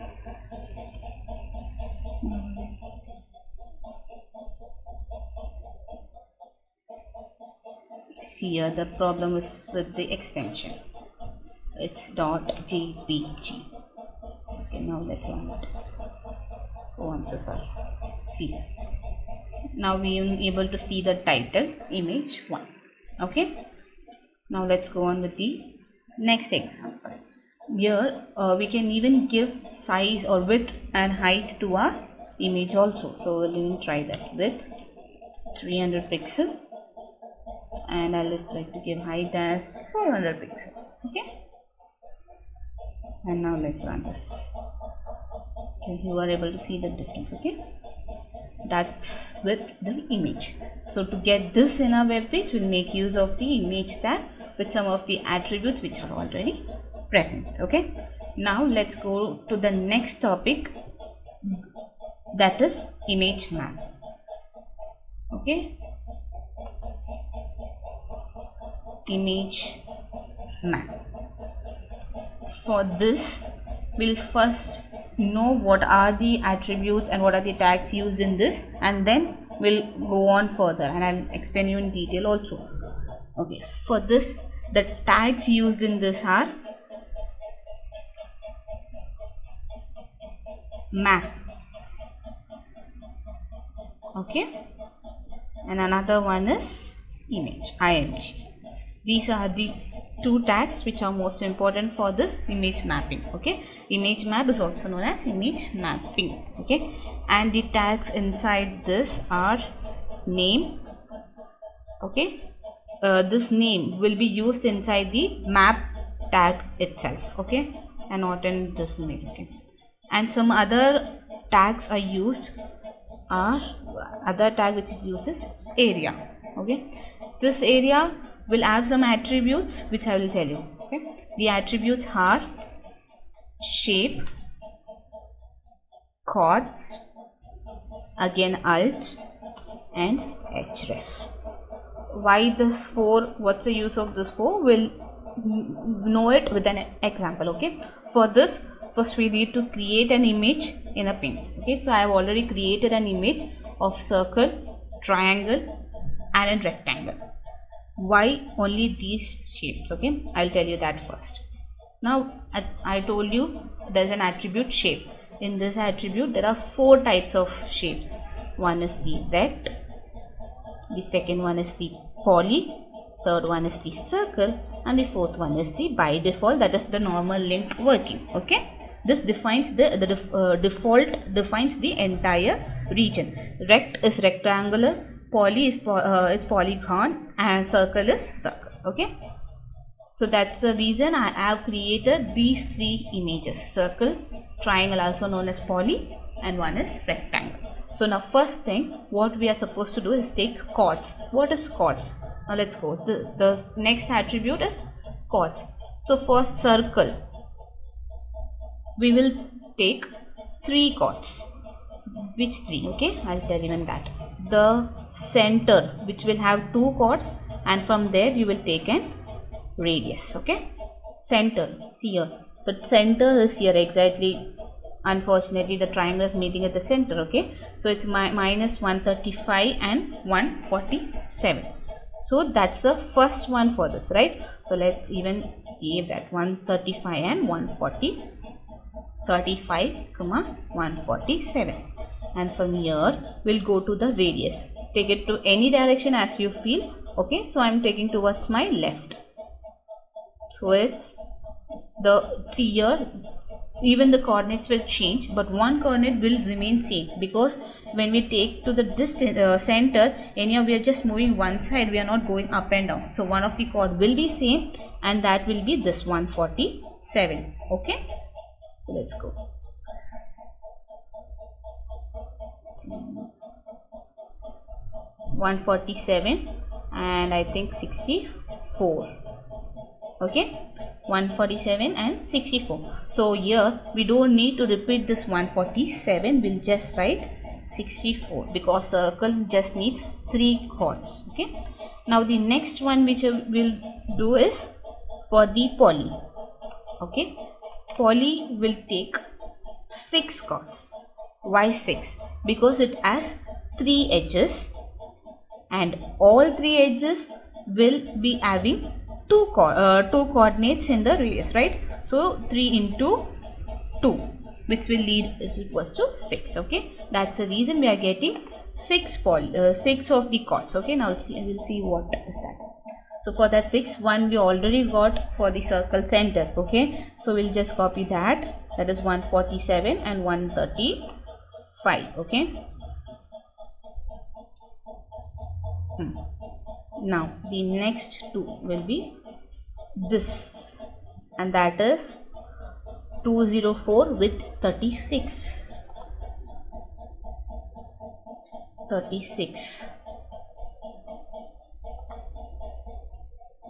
See here, the problem is with the extension. It's .jpg. Okay, now let's run it. Oh, I'm so sorry. See, now we are able to see the title, image 1. Okay, now let's go on with the next example. Here we can even give size or width and height to our image also. So we'll even try that. Width 300 pixel, and I'll like to give height as 400 pixel. Okay, and now let's run this. Okay, you are able to see the difference. Okay, that's with the image. So to get this in our web page, we'll make use of the image tag with some of the attributes which are already present. Okay, now let's go to the next topic, that is image map. Okay, image map. For this, we'll first know what are the attributes and what are the tags used in this, and then we'll go on further and I'll explain you in detail also. Okay, for this, the tags used in this are map, okay, and another one is image, img. These are the two tags which are most important for this image mapping. Okay, image map is also known as image mapping. Okay, and the tags inside this are name. Okay, this name will be used inside the map tag itself. Okay, and not in this image. Okay, and some other tags are used. Other tag which is used is area. Okay, this area will have some attributes which I will tell you. Okay, the attributes are shape, chords, again alt, and href. Why this 4? What's the use of this 4? We'll know it with an example. Okay, for this, first we need to create an image in a paint. Okay, so I have already created an image of circle, triangle, and a rectangle. Why only these shapes? Okay, I'll tell you that first. Now I told you there's an attribute shape. In this attribute there are 4 types of shapes. One is the rect, the second one is the poly, third one is the circle, and the fourth one is the by default, that is the normal link working. Okay, this defines the default defines the entire region. Rect is rectangular, poly is polygon, and circle is circle. Okay, so that's the reason I have created these 3 images: circle, triangle also known as poly, and one is rectangle. So now first thing what we are supposed to do is take chords. What is chords? Now let's go. The next attribute is chords. So for circle we will take 3 chords. Which 3? Okay, I'll tell you in that. The center, which will have 2 chords, and from there you will take an radius. Okay, center, see here. So center is here exactly. Unfortunately the triangle is meeting at the center. Okay, so it's minus 135 and 147. So that's the first one for this, right? So let's even give that 135 and 140, 35, 147. And from here we'll go to the radius. Take it to any direction as you feel. Okay, so I'm taking towards my left. So it's the, here even the coordinates will change, but one coordinate will remain same, because when we take to the distance center, anyhow we are just moving one side, we are not going up and down. So one of the chord will be same, and that will be this 147. Okay, so let's go. 147 and I think 64. Okay, 147 and 64. So here we don't need to repeat this 147, we'll just write 64 because circle just needs 3 chords. Okay, now the next one which we'll do is for the poly. Okay, poly will take 6 chords. Why 6? Because it has 3 edges and all 3 edges will be having two coordinates in the radius, right? So 3 into 2, which will lead is equals to 6. Okay, that's the reason we are getting 6 of the chords. Okay, now we'll see what is that. So for that 6, one we already got for the circle center. Okay, so we'll just copy that. That is 147 and 135. Okay. Now the next 2 will be this, and that is 204 with 36.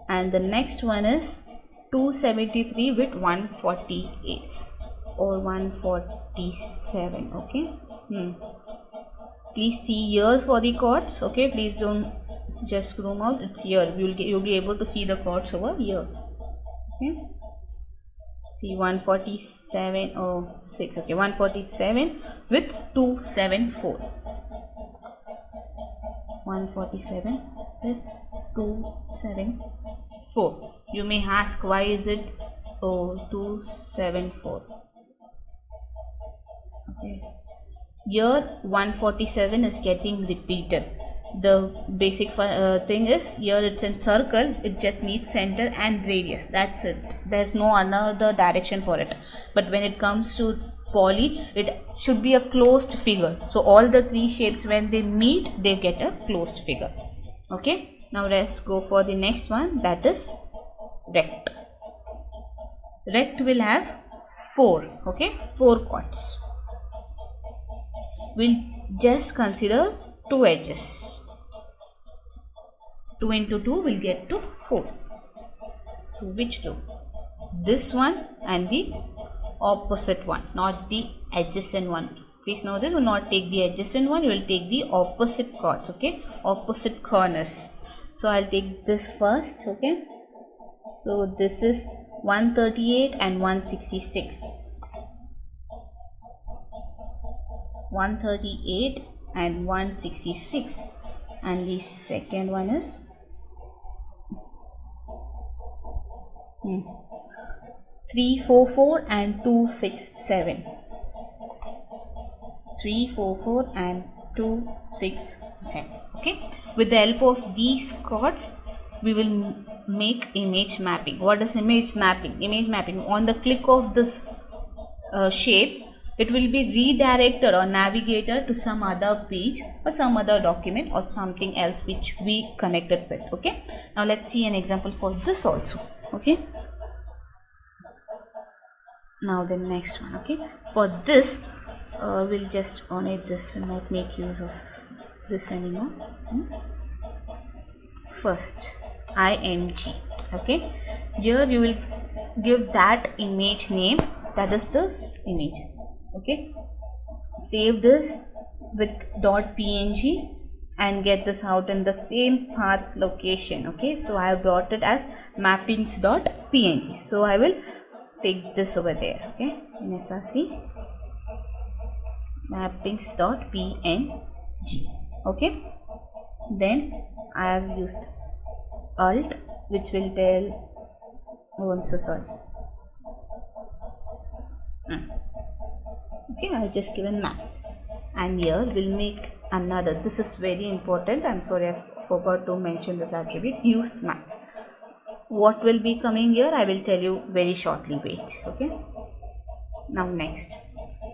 And the next one is 273 with 148 or 147. Okay, please see here for the chords. Okay, please don't just scroll out, it's here. You'll be able to see the chords over here. Okay, see 147 or 6. Okay, 147 with 274. 147 with 274. You may ask why is it 274. Okay, here 147 is getting repeated. The basic thing is here it's in circle, it just needs center and radius, that's it. There's no another direction for it. But when it comes to poly, it should be a closed figure. So all the 3 shapes, when they meet, they get a closed figure. Okay, now let's go for the next one, that is rect. Rect will have 4. Okay, 4 chords. We'll just consider 2 edges. 2 into 2 will get to 4. So which 2? This one and the opposite one, not the adjacent one. Please know this, will not take the adjacent one, you will take the opposite chords. Okay, opposite corners. So I'll take this first. Okay, so this is 138 and 166. 138 and 166, and the second one is 344 and 267. 344 and 267. Okay, with the help of these chords we will make image mapping. What is image mapping? Image mapping, on the click of this shapes, it will be redirected or navigated to some other page or some other document or something else which we connected with. Okay, now let's see an example for this also. Okay, now the next one. Okay, for this we'll just omit this, will not make use of this anymore. First img. Okay, here you will give that image name, that is the image. Okay, save this with .png and get this out in the same path location. Okay, so I have brought it as mappings.png. so I will take this over there. Okay, in src mappings.png. okay, then I have used alt, which will tell, oh I'm so sorry. Okay, I have just given maps, and here we'll make another. This is very important, I'm sorry I forgot to mention this attribute, use maps. What will be coming here I will tell you very shortly, wait. Okay, now next,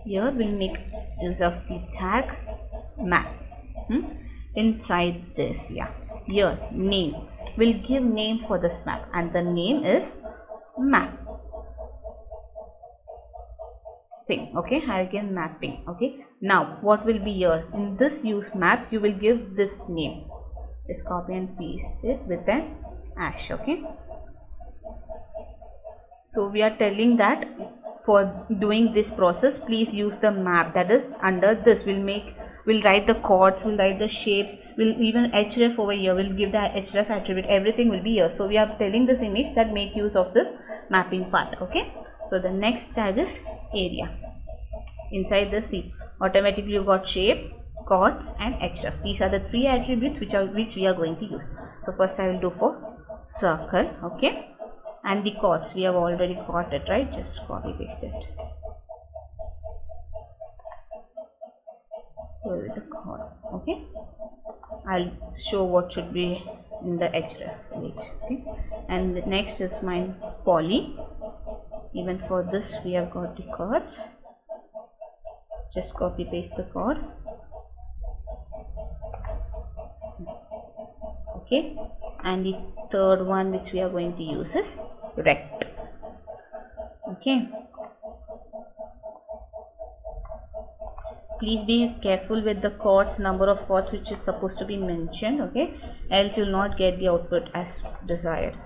here we'll make use of the tag map. Inside this, here name, will give name for this map, and the name is map thing. Okay, I'll give mapping. Okay, now what will be here in this use map? You will give this name. Just copy and paste it with an hash. Okay, so we are telling that for doing this process, please use the map. That is, under this we'll write the chords, we'll write the shapes, we'll even href over here, we'll give the href attribute, everything will be here. So we are telling this image that make use of this mapping part. Okay, so the next tag is area. Inside the C, automatically you got shape, chords and href. These are the three attributes which we are going to use. So first I will do for circle. Okay, and the chords we have already got it, right? Just copy paste it. Here is the chord. Okay, I'll show what should be in the href. Okay, and the next is my poly. Even for this we have got the chords. Just copy paste the chord. Okay, and the third one which we are going to use is rect. Okay, please be careful with the chords, number of chords which is supposed to be mentioned. Okay, else you will not get the output as desired.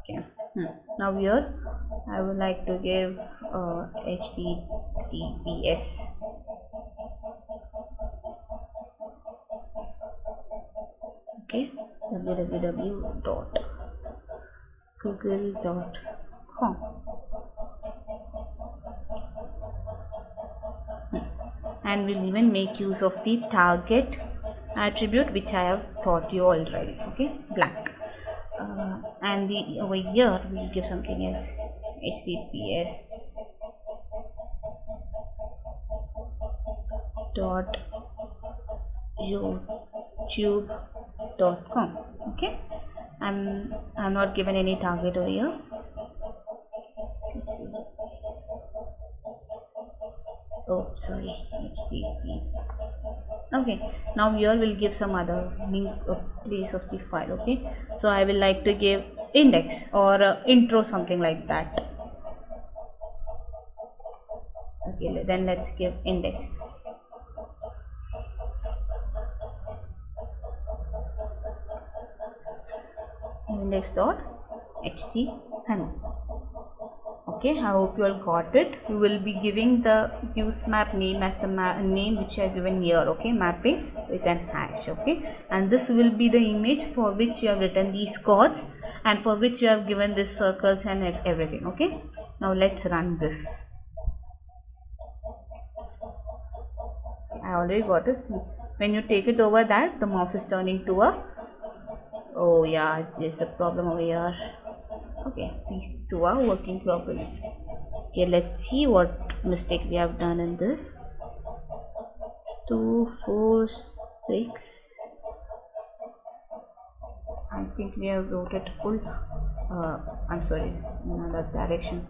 Okay, now here I would like to give HTTPS. Okay, www.google.com. And we'll even make use of the target attribute which I have taught you already. Okay, blank. And over here we'll give something else, HTTPS .youtube.com. Okay, I'm not given any target over here. Oh, sorry, HTTP. Okay, now here we'll give some other link of place of the file. Okay, so I will like to give index or intro, something like that. Okay, then let's give index. Index.html. Okay, I hope you all got it. You will be giving the use map name as the name which I have given here. Okay, mapping with an hash. Okay, and this will be the image for which you have written these chords and for which you have given these circles and everything. Okay, now let's run this. I already got it. When you take it over that, the mouse is turning to a, oh yeah, there's a problem over here. Okay, these two are working properly. Okay, let's see what mistake we have done in this. 2, 4, 6. I think we have wrote it full. I'm sorry, in another direction.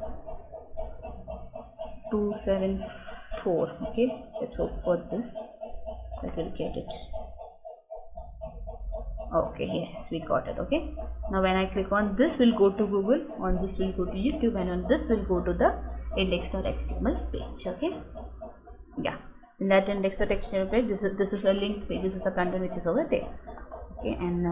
2, 7, 4. Okay, let's hope for this. I will get it. Okay, yes, we got it. Okay, now when I click on this, will go to Google, on this will go to YouTube, and on this will go to the index.html page. Okay, yeah, in that index.html page, this is a linked page. This is the content which is over there. Okay, and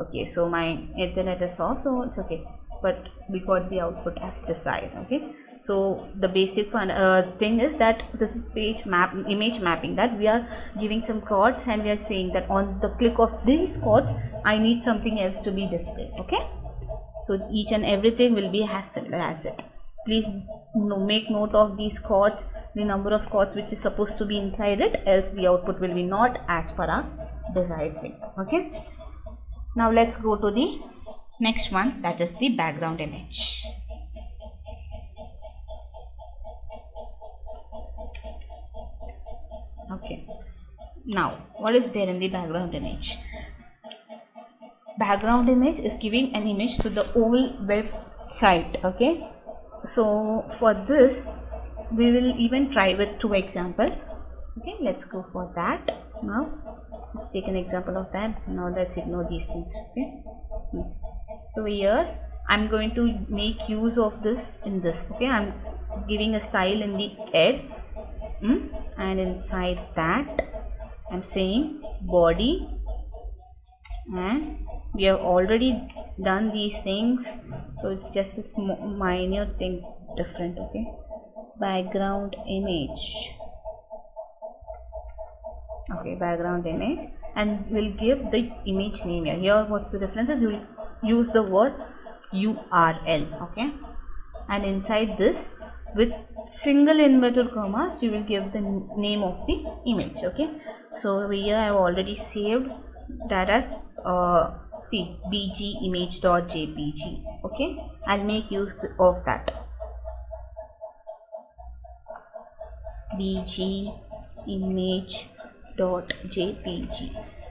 okay, so my internet is off, so it's okay, but we got the output as desired. Okay, so the basic thing is that this is page map, image mapping, that we are giving some chords and we are saying that on the click of these chords I need something else to be displayed. Okay, so each and everything will be as similar as it. Please make note of these chords, the number of chords which is supposed to be inside it, else the output will be not as per our desired thing. Okay, now let's go to the next one, that is the background image. Okay, now what is there in the background image? Background image is giving an image to the whole website. Okay, so for this we will even try with 2 examples. Okay, let's go for that. Now let's take an example of that. Now let's ignore these things. Okay, so here I'm going to make use of this in this. Okay, I'm giving a style in the head, and inside that I'm saying body, and we have already done these things, so it's just a minor thing different. Okay, background image. Okay, background image, and we'll give the image name here. Here what's the difference is you'll use the word URL. Okay, and inside this with single inverted commas you will give the name of the image. Okay, so over here I have already saved that as bgimage.jpg. okay, I'll make use of that bgimage.jpg.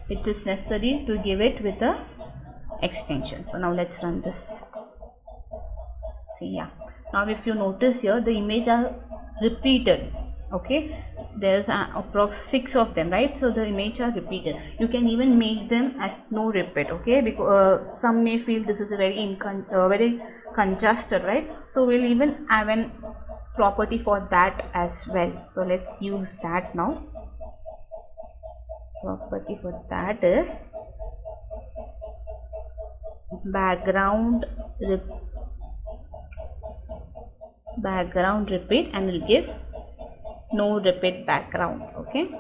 it is necessary to give it with a extension. So now let's run this. See, yeah, now if you notice here the image are repeated. Okay, there's approx 6 of them, right? So the image are repeated. You can even make them as no repeat. Okay, because some may feel this is a very very congested, right? So we'll even have an property for that as well. So let's use that now. Property for that is background repeat, and we'll give no repeat background. Okay,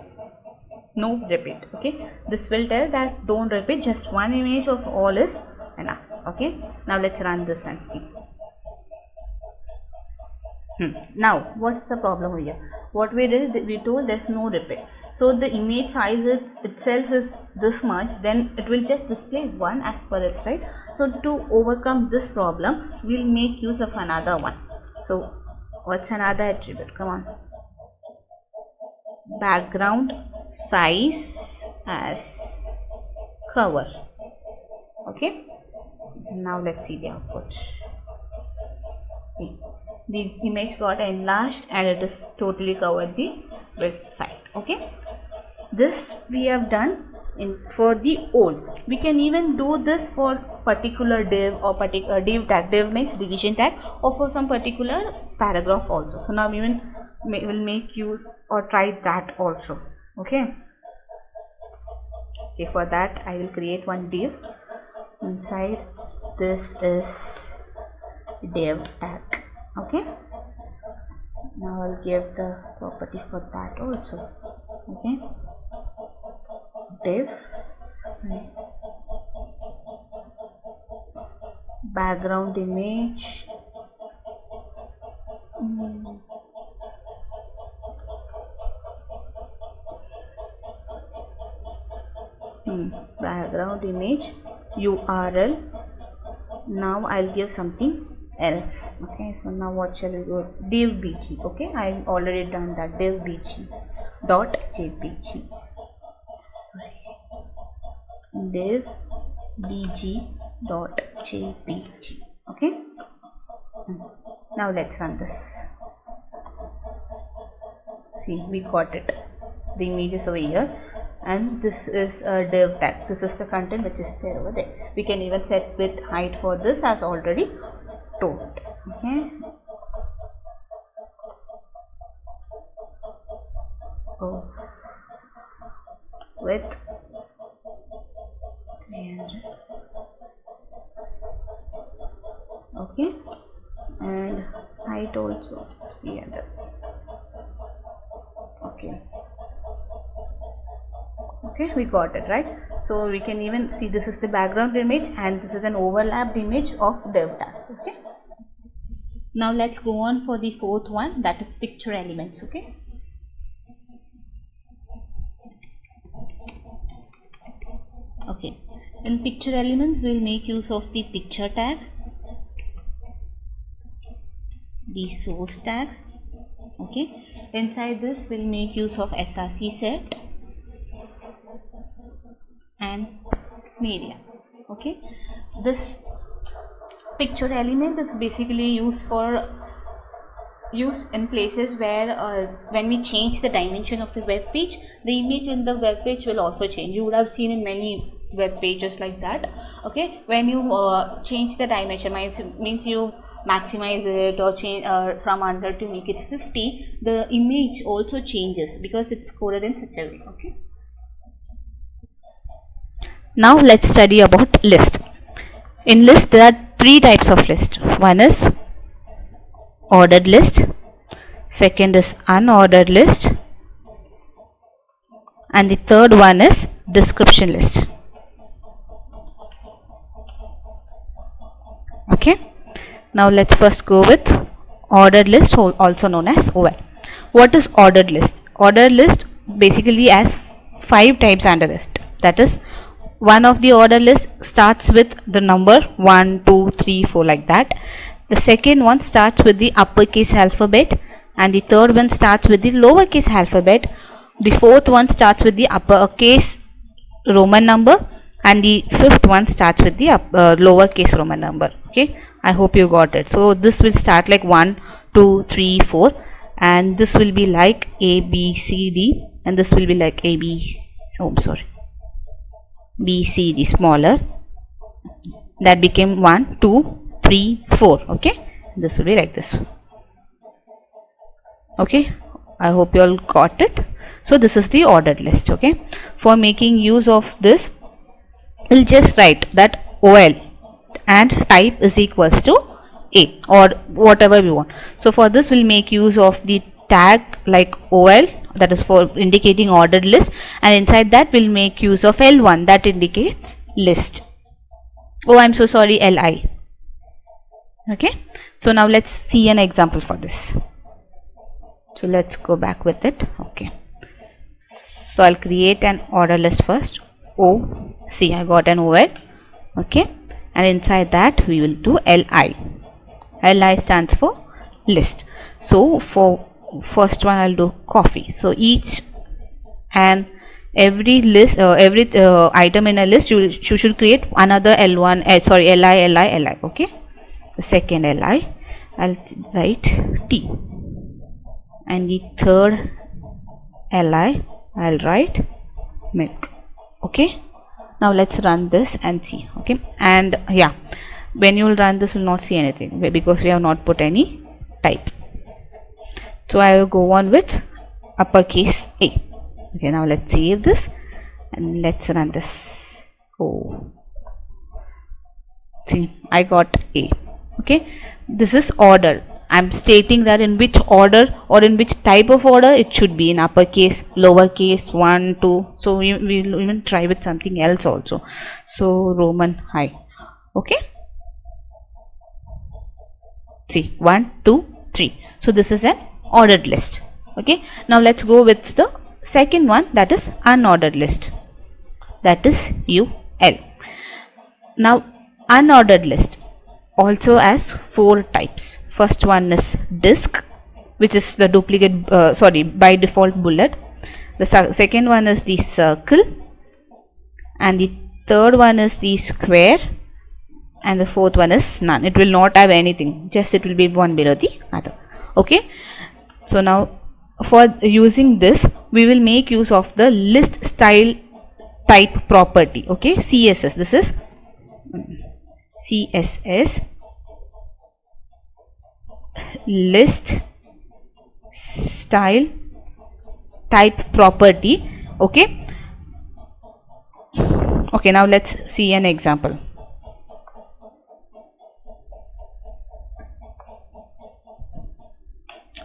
no repeat. Okay, this will tell that don't repeat, just one image of all is enough. Okay, now let's run this and see. Now what's the problem here? What we did, we told there's no repeat, so the image size itself is this much, then it will just display 1 as per its, right? So to overcome this problem we'll make use of another one. So what's another attribute? Come on, background size as cover. Okay, now let's see the output. The image got enlarged and it is totally covered the width side. Okay, this we have done for the old. We can even do this for particular div or particular div tag. Div means division tag, or for some particular paragraph also. So now we will make use or try that also. Okay, for that I will create one div. Inside this is div tag. Okay, now I'll give the property for that also. Okay, div background image, background image URL. Now I'll give something else. Okay, so now what shall we go? Div bg. Okay, I've already done that. Div bg dot jpg. Div bg dot jpg. Okay, now let's run this. See, we got it. The image is over here, and this is a div tag. This is the content which is there over there. We can even set width height for this as already told. Okay, width 300. Okay, and height also 300. Okay, we got it, right? So we can even see this is the background image and this is an overlapped image of div tag. Okay, now let's go on for the fourth one, that is picture elements. Okay, in picture elements we'll make use of the picture tag, the source tag. Okay, inside this we'll make use of src set and media. Okay, this picture element is basically used for used in places where when we change the dimension of the web page, the image in the web page will also change. You would have seen in many web pages like that. Okay, when you change the dimension, means you maximize it or change from 100 to make it 50, the image also changes because it's coded in such a way. Okay. Now let's study about list. In list there are three types of list. One is ordered list, second is unordered list, and the third one is description list. Okay, now let's first go with ordered list, also known as OL. What is ordered list? Ordered list basically has 5 types under it. That is, one of the order list starts with the number 1, 2, 3, 4 like that. The second one starts with the uppercase alphabet, and the third one starts with the lowercase alphabet. The fourth one starts with the uppercase Roman number, and the fifth one starts with the lowercase Roman number. Okay, I hope you got it. So this will start like 1, 2, 3, 4, and this will be like A, B, C, D, and this will be like A, B, oh I'm sorry, B, C, D smaller. That became 1, 2, 3, 4. Okay, this will be like this. Okay, I hope you all got it. So this is the ordered list. Okay, for making use of this, we'll just write that OL and type is equals to A or whatever we want. So for this we'll make use of the tag like OL, that is for indicating ordered list, and inside that we'll make use of L1 that indicates list. Oh, I'm so sorry, LI. Okay, so now let's see an example for this. So let's go back with it. Okay, so I'll create an order list first. O, see, I got an OL. Okay, and inside that we will do LI. LI stands for list. So for first one I'll do coffee. So each and every list, every item in a list, you should create another L1, LI. Okay, the second LI I'll write T, and the third LI I'll write milk. Okay, now let's run this and see. Okay, and yeah, when you will run this, will not see anything because we have not put any type. So I will go on with uppercase A. Okay, now let's save this and let's run this. Oh, see, I got A. Okay, this is order. I'm stating that in which order or in which type of order it should be, in uppercase, lowercase, 1, 2. So we'll even try with something else also. So Roman high. Okay, see, 1, 2, 3. So this is an ordered list. Okay, now let's go with the second one, that is unordered list, that is UL. Now unordered list also has 4 types. First one is disk, which is the duplicate by default bullet. The second one is the circle, and the third one is the square, and the fourth one is none. It will not have anything, just it will be one below the other. Okay, so now for using this we will make use of the list style type property. Okay, CSS, this is CSS, list style type property. Okay, okay, now let's see an example.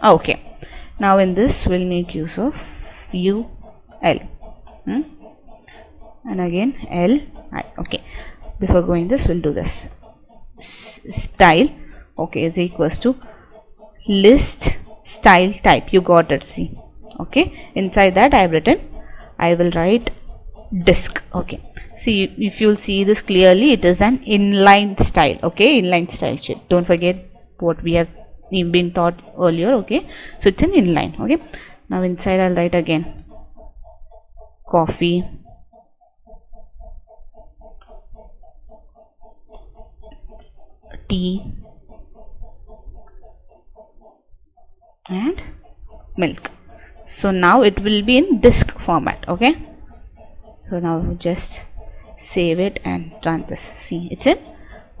Okay, now in this we'll make use of UL and again LI. Okay, before going this we'll do this style. Okay, is equals to list style type. You got it, see. Okay, inside that I will write disk. Okay, see, if you'll see this clearly, it is an inline style. Okay, inline style sheet, don't forget what we have been taught earlier. Okay, so it's an inline. Okay, now inside I'll write again coffee, tea, and milk. So now it will be in disk format. Okay, so now just save it and run this. See, it's in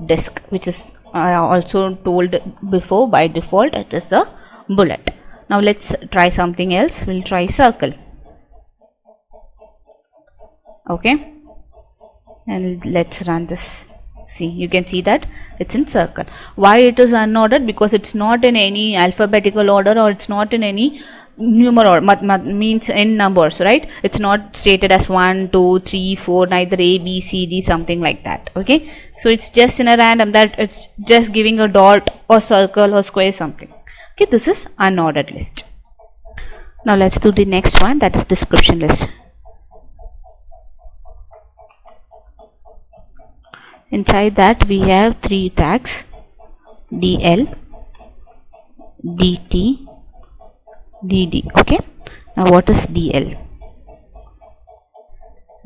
disk, which is I also told before, by default it is a bullet. Now let's try something else. We'll try circle. Okay, and let's run this. See, you can see that it's in circle. Why it is unordered? Because it's not in any alphabetical order, or it's not in any numeral, means in numbers, right? It's not stated as 1, 2, 3, 4, neither A, B, C, D, something like that. Okay, so it's just in a random, that it's just giving a dot or circle or square, something. Okay, this is unordered list. Now let's do the next one, that is description list. Inside that we have 3 tags: DL, DT, DD. Okay, now what is DL?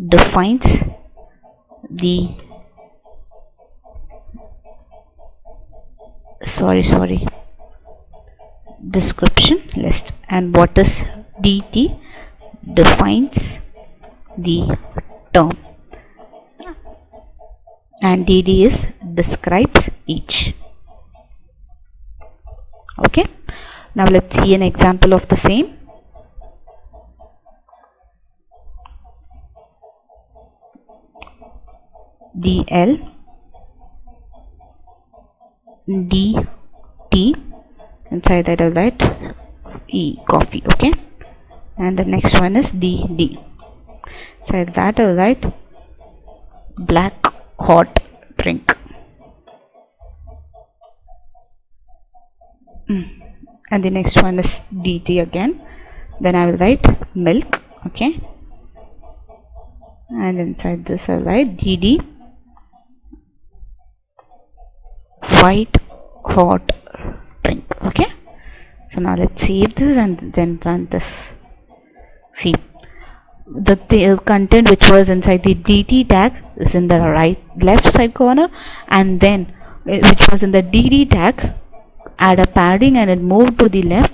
Defines the description list. And what is DT? Defines the term. And DD is describes each. Okay, now let's see an example of the same. DL, DT, inside that I'll write E, coffee. Okay, and the next one is DD. Inside that I'll write black hot drink. And the next one is DT again. Then I will write milk. Okay, and inside this I will write DD, white hot drink. Okay, so now let's save this and then run this. See, the content which was inside the DT tag is in the left side corner, and then which was in the DD tag, add a padding and it moved to the left,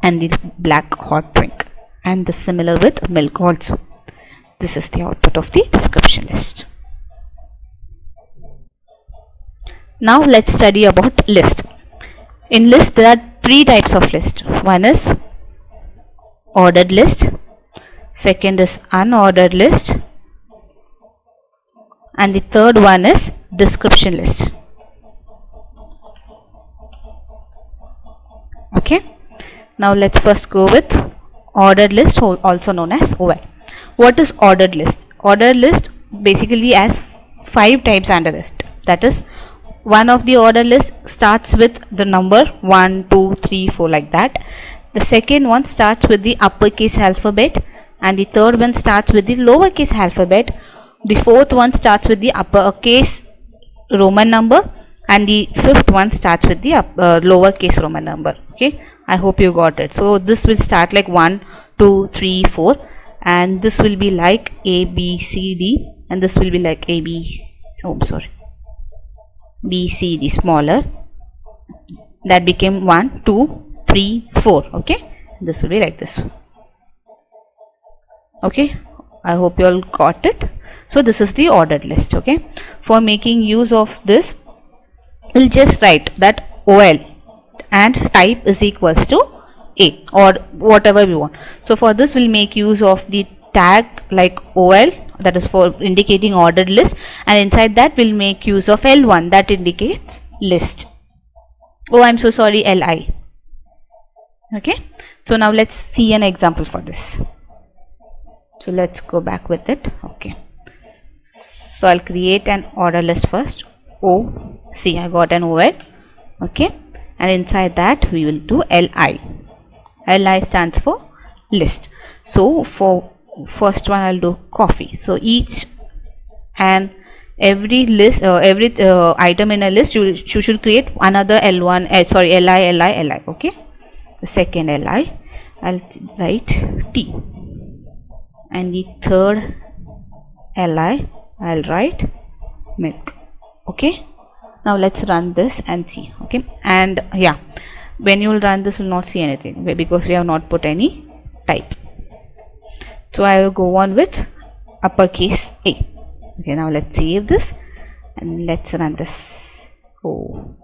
and the black hot drink, and the similar with milk also. This is the output of the description list. Now let's study about list. In list there are 3 types of list. One is ordered list, second is unordered list, and the third one is description list. Okay, now let's first go with ordered list, also known as OL. What is ordered list? Ordered list basically has 5 types under it. That is, one of the ordered list starts with the number 1, 2, 3, 4 like that. The second one starts with the uppercase alphabet, and the third one starts with the lowercase alphabet. The fourth one starts with the uppercase Roman number, and the fifth one starts with the lowercase Roman number. Okay, I hope you got it. So this will start like 1, 2, 3, 4, and this will be like A, B, C, D, and this will be like A, B, B, C, D, smaller. That became 1, 2, 3, 4. Okay, this will be like this. Okay, I hope you all got it. So this is the ordered list. Okay, for making use of this, we'll just write that OL and type is equals to A, or whatever we want. So for this we'll make use of the tag like OL, that is for indicating ordered list, and inside that we'll make use of L1, that indicates list. Oh, I'm so sorry, LI. Okay, so now let's see an example for this. So let's go back with it. Okay, so I'll create an order list first. See, I got an OL. Okay, and inside that we will do LI. LI stands for list. So for first one I'll do coffee. So each and every list, every item in a list, you should create another L1, LI. Okay, the second LI I'll write T, and the third LI I'll write milk. Okay, now let's run this and see. Okay, and yeah, when you will run this, you will not see anything because we have not put any type. So I will go on with uppercase A. Okay, now let's save this and let's run this. Oh,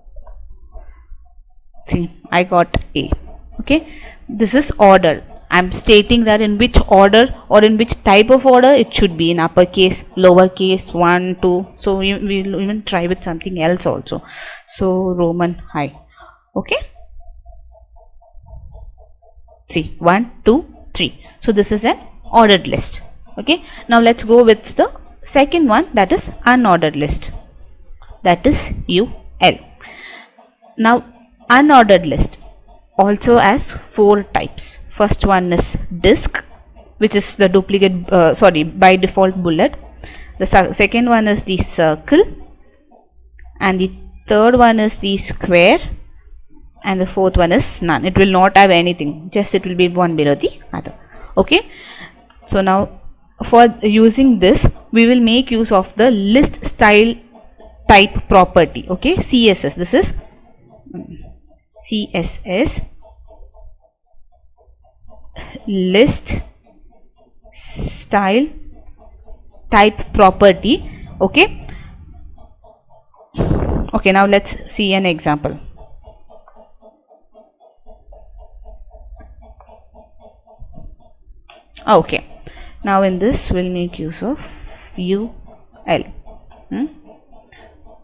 see, I got A. Okay, this is order. I'm stating that in which order or in which type of order it should be, in uppercase, lowercase, 1, 2. So we'll even try with something else also. So Roman high. Okay, see, 1, 2, 3. So this is an ordered list. Okay, now let's go with the second one, that is unordered list, that is UL. Now unordered list also has 4 types. First one is disk, which is the duplicate by default bullet. The second one is the circle, and the third one is the square, and the fourth one is none. It will not have anything, just it will be one below the other. Okay, so now for using this we will make use of the list style type property. Okay, CSS, this is CSS, list style type property. Okay, okay, now let's see an example. Okay, now in this we'll make use of UL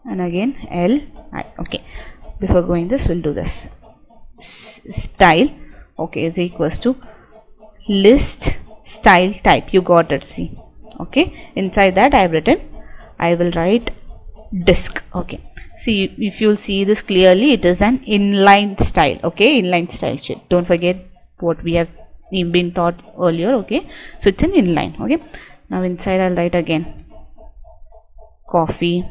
and again LI. Okay, before going this we'll do this style. Okay, is equals to list style type. You got it, see. Okay, inside that I will write disk. Okay, see, if you'll see this clearly, it is an inline style. Okay, inline style sheet. Don't forget what we have been taught earlier. Okay, so it's an inline. Okay, now inside I'll write again coffee,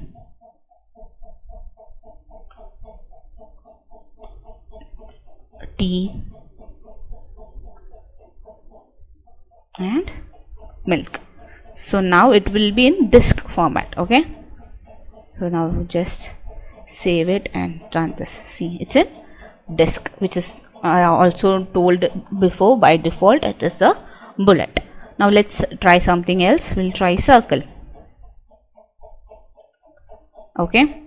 tea, and milk. So now it will be in disk format. Okay, so now just save it and run this. See, it's in disk, which is I also told before, by default it is a bullet. Now let's try something else. We'll try circle. Okay,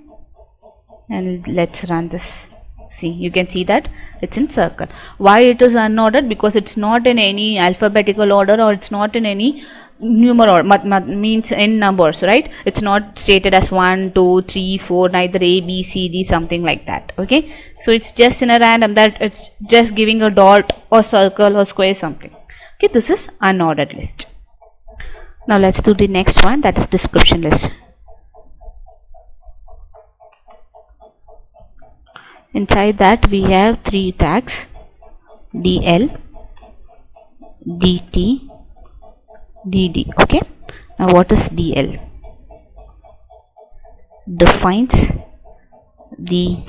and let's run this. See, you can see that it's in circle. Why it is unordered? Because it's not in any alphabetical order, or it's not in any numeral means in numbers, right? It's not stated as 1, 2, 3, 4, neither A, B, C, D, something like that. Okay, so it's just in a random, that it's just giving a dot or circle or square something. Okay, this is unordered list. Now let's do the next one, that is description list. Inside that we have 3 tags, DL, DT, DD. Okay, now what is DL? Defines the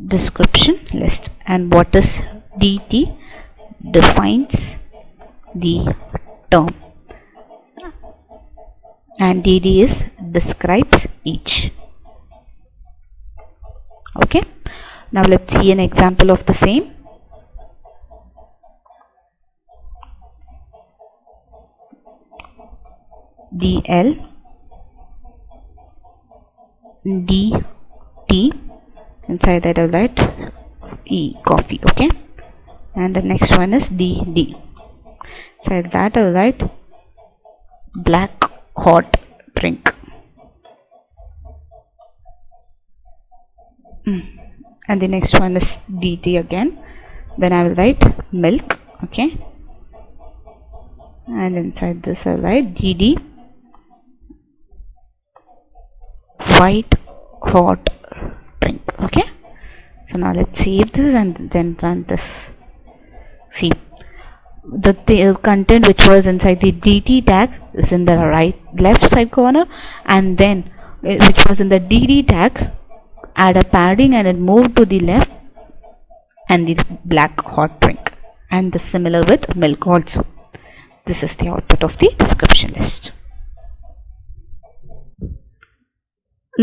description list. And what is DT? Defines the term. And DD is describes each. Okay, now let's see an example of the same. DL, DT, inside that I'll write E, coffee. Okay, and the next one is DD. Inside that I'll write black hot drink. And the next one is DT again. Then I will write milk. Okay, and inside this I will write DD, white hot drink. Okay, so now let's save this and then run this. See, the content which was inside the DT tag is in the left side corner, and then which was in the DD tag, add a padding and it moved to the left, and the black hot drink, and the similar with milk also. This is the output of the description list.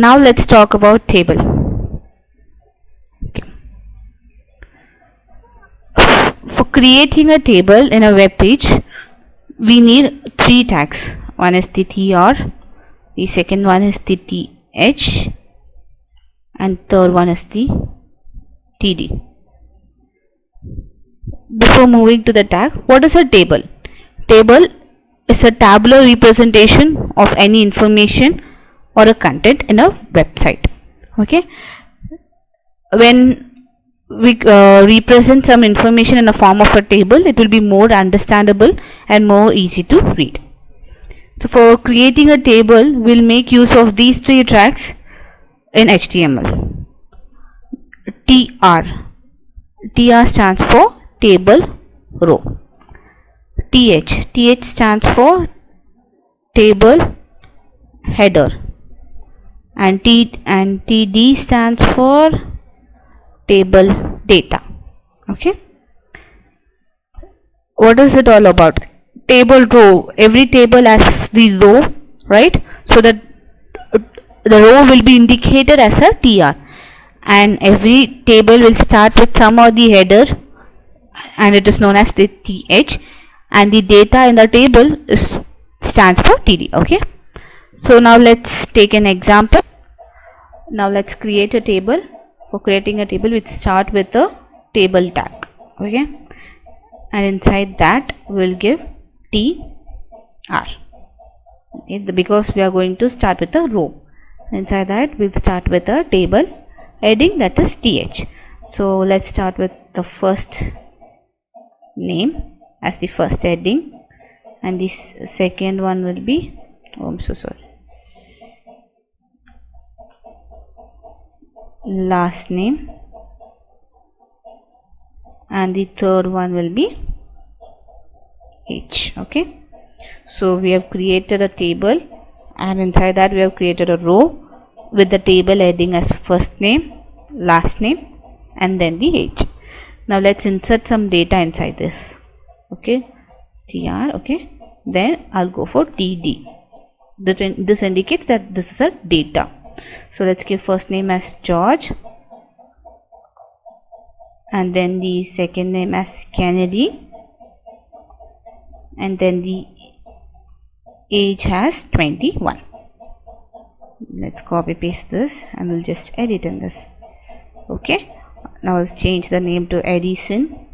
Now let's talk about table. Okay. For creating a table in a web page, we need 3 tags. One is the tr, the second one is the th, and third one is the td. Before moving to the tag, what is a table? Table is a tabular representation of any information or a content in a website. Okay, when we represent some information in the form of a table, it will be more understandable and more easy to read. So for creating a table, we'll make use of these 3 tags in HTML. TR stands for table row. TH stands for table header, and TD stands for table data. Okay, what is it all about? Table row, every table has the row, right? So that the row will be indicated as a TR, and every table will start with some of the header, and it is known as the TH, and the data in the table stands for TD. Okay, so now let's take an example. Now let's create a table. For creating a table, we start with a table tag. Okay, and inside that we'll give TR. Okay, because we are going to start with a row. Inside that we'll start with a table heading, that is TH. So let's start with the first name as the first heading, and this second one will be, I'm so sorry, last name, and the third one will be H. Okay, so we have created a table, and inside that we have created a row with the table heading as first name, last name, and then the H. Now let's insert some data inside this. Okay, TR. Okay, then I'll go for TD. This indicates that this is a data. So let's give first name as George, and then the second name as Kennedy, and then the age as 21. Let's copy paste this, and we'll just edit in this. Okay, now let's change the name to Edison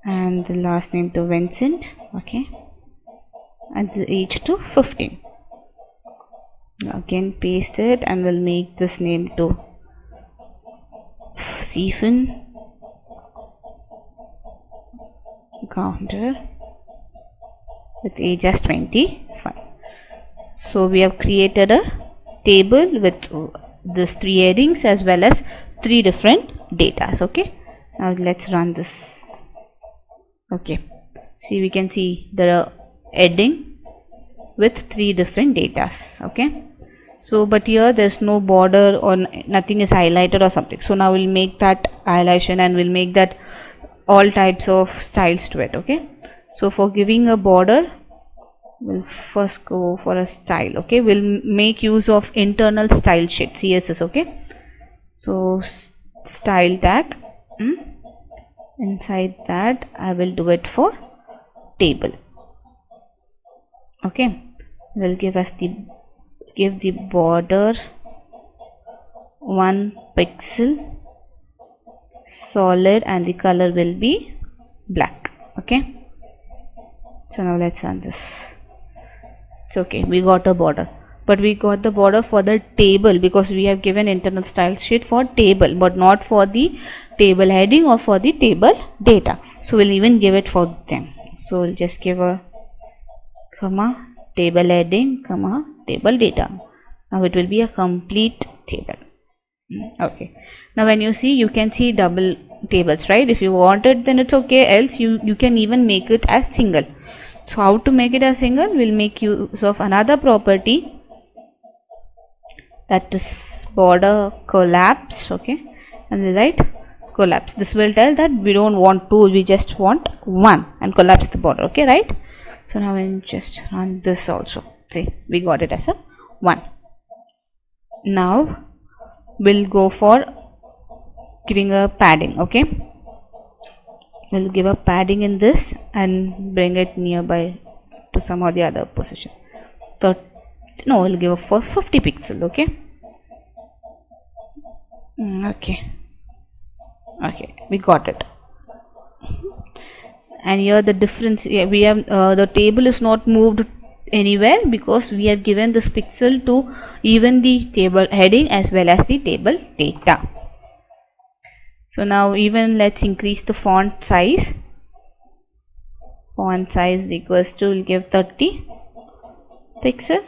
and the last name to Vincent. Okay, and the age to 15. Again paste it, and we'll make this name to Stephen Counter with age as 25. So we have created a table with these 3 headings as well as 3 different datas. Okay, now let's run this. Okay, see, we can see the heading with 3 different datas. Okay, so but here there's no border or nothing is highlighted or something. So now we'll make that highlightation, and we'll make that all types of styles to it. Okay, so for giving a border, we'll first go for a style. Okay, we'll make use of internal style sheet, CSS. Okay, so style tag, inside that I will do it for table. Okay, we'll give the border 1 pixel solid, and the color will be black. Okay, so now let's run this. It's okay, we got a border, but we got the border for the table because we have given internal style sheet for table, but not for the table heading or for the table data. So we'll even give it for them. So we'll just give a comma table heading, comma table data. Now it will be a complete table. Okay, now when you see, you can see double tables, right? If you want it, then it's okay, else you can even make it as single. So how to make it as single? We'll make use of another property, that is border collapse. Okay, and we write collapse. This will tell that we don't want 2, we just want 1, and collapse the border. Okay, right? So now we'll just run this also. See, we got it as a 1. Now we'll go for giving a padding. Okay, we'll give a padding in this and bring it nearby to some or the other position. So no, we'll give for 50 pixels. Okay. Okay, we got it. And here the difference, we have the table is not moved anywhere because we have given this pixel to even the table heading as well as the table data. So now even let's increase the font size. Font size equals to, we'll give 30 pixel.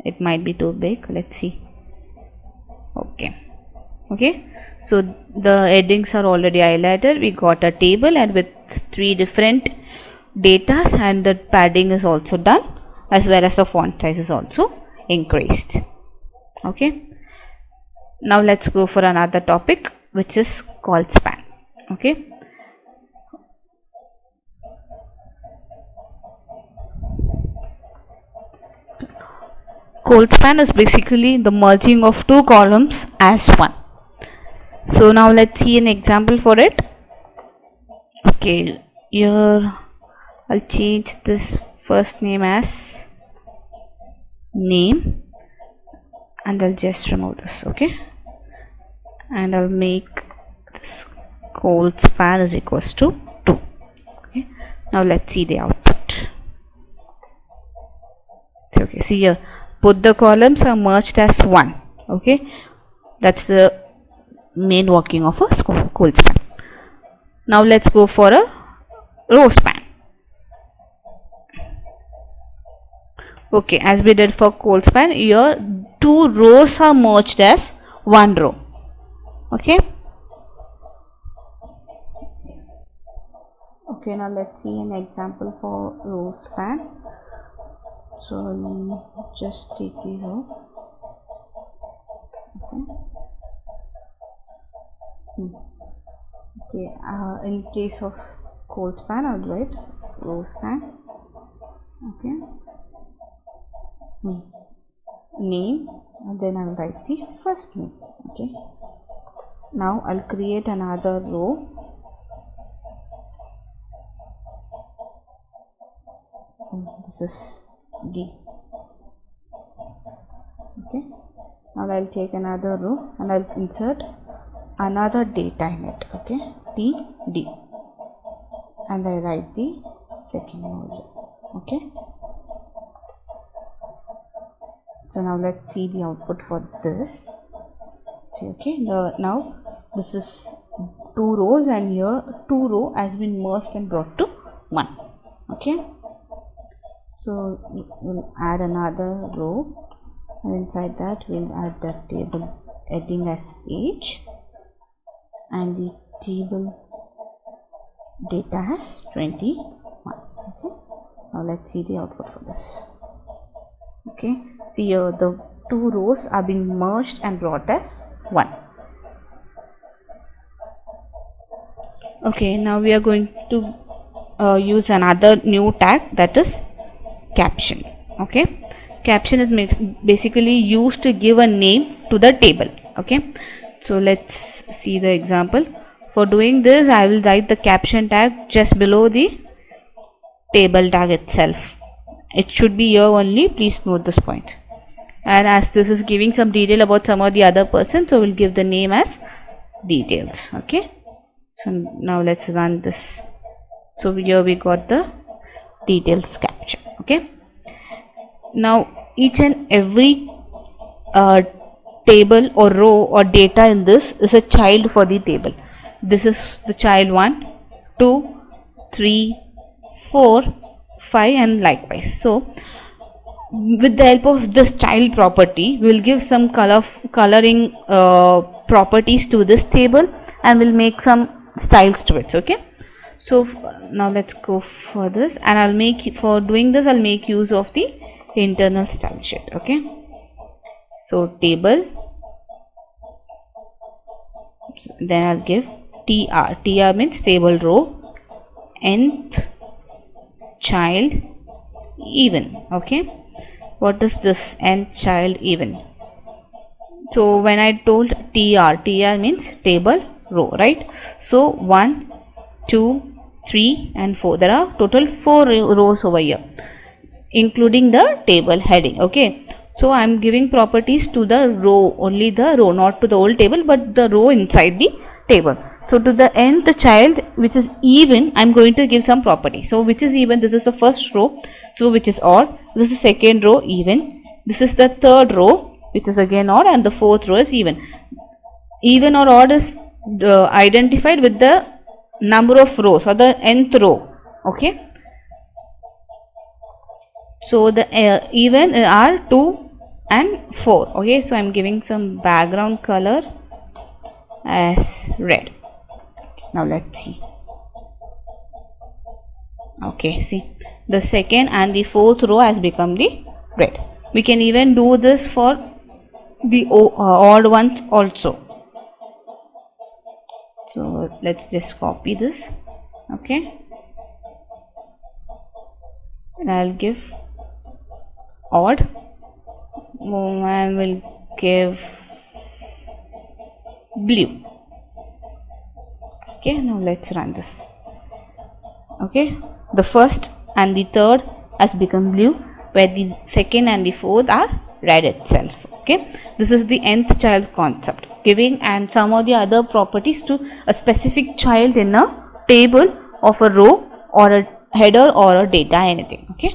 It might be too big. Let's see. Okay, so the headings are already highlighted. We got a table and with 3 different datas, and the padding is also done, as well as the font size is also increased. Okay, now let's go for another topic, which is call span. Okay, call span is basically the merging of 2 columns as one. So now let's see an example for it. Okay, here I'll change this first name as name, and I'll just remove this. Okay, and I'll make this call span is equals to 2. Okay, now let's see the output. Okay, see here, both the columns are merged as one. Okay, that's the main working of a call span. Now let's go for a row span. Okay, as we did for call span, here 2 rows are merged as 1 row. Okay, now let's see an example for row span. So I'll just take these out. Okay, in case of call span, I'll write row span. Okay, name, and then I'll write the first name. Okay, now I'll create another row. This is D. Okay, now I'll take another row and I'll insert another data in it. Okay, D, and I write the second row. Okay, so now let's see the output for this. Okay, now this is 2 rows, and here 2 row has been merged and brought to 1. Okay, so we'll add another row, and inside that we'll add the table heading as H and the table data as 21. Okay, now let's see the output for this. Okay, see here the 2 rows are being merged and brought as 1. Okay, now we are going to use another new tag, that is caption. Okay, caption is basically used to give a name to the table. Okay, so let's see the example. For doing this, I will write the caption tag just below the table tag itself. It should be here only, please note this point. And as this is giving some detail about some of the other person, so we'll give the name as details. Okay, so now let's run this. So here we got the details caption. Okay, now each and every table or row or data in this is a child for the table. This is the child 1, 2, 3, 4, 5, and likewise. So with the help of this child property, we will give some coloring properties to this table, and we'll make some styles to it. Okay, so now let's go for this, and I'll make, for doing this, I'll make use of the internal style sheet. Okay, so table, then I'll give tr means table row, nth child even. Okay, what is this nth child even? So when I told TR means table row, right? So 1, 2, 3 and 4. There are total 4 rows over here, including the table heading. Okay. So I am giving properties to the row, only the row, not to the whole table, but the row inside the table. So to the nth child, which is even, I am going to give some property. So which is even, this is the first row, so which is odd. This is the second row, even. This is the third row, which is again odd, and the fourth row is even. Even or odd is identified with the number of rows or the nth row. Okay. So the even are 2 and 4. Okay, so I am giving some background color as red. Now let's see. Okay, see, the second and the fourth row has become the red. We can even do this for the odd ones also. So let's just copy this. Okay, and I'll give odd. I will give blue. Okay, now let's run this. Okay, the first and the third has become blue, where the second and the fourth are red itself. Okay, this is the nth child concept, giving and some of the other properties to a specific child in a table of a row or a header or a data, anything. Okay.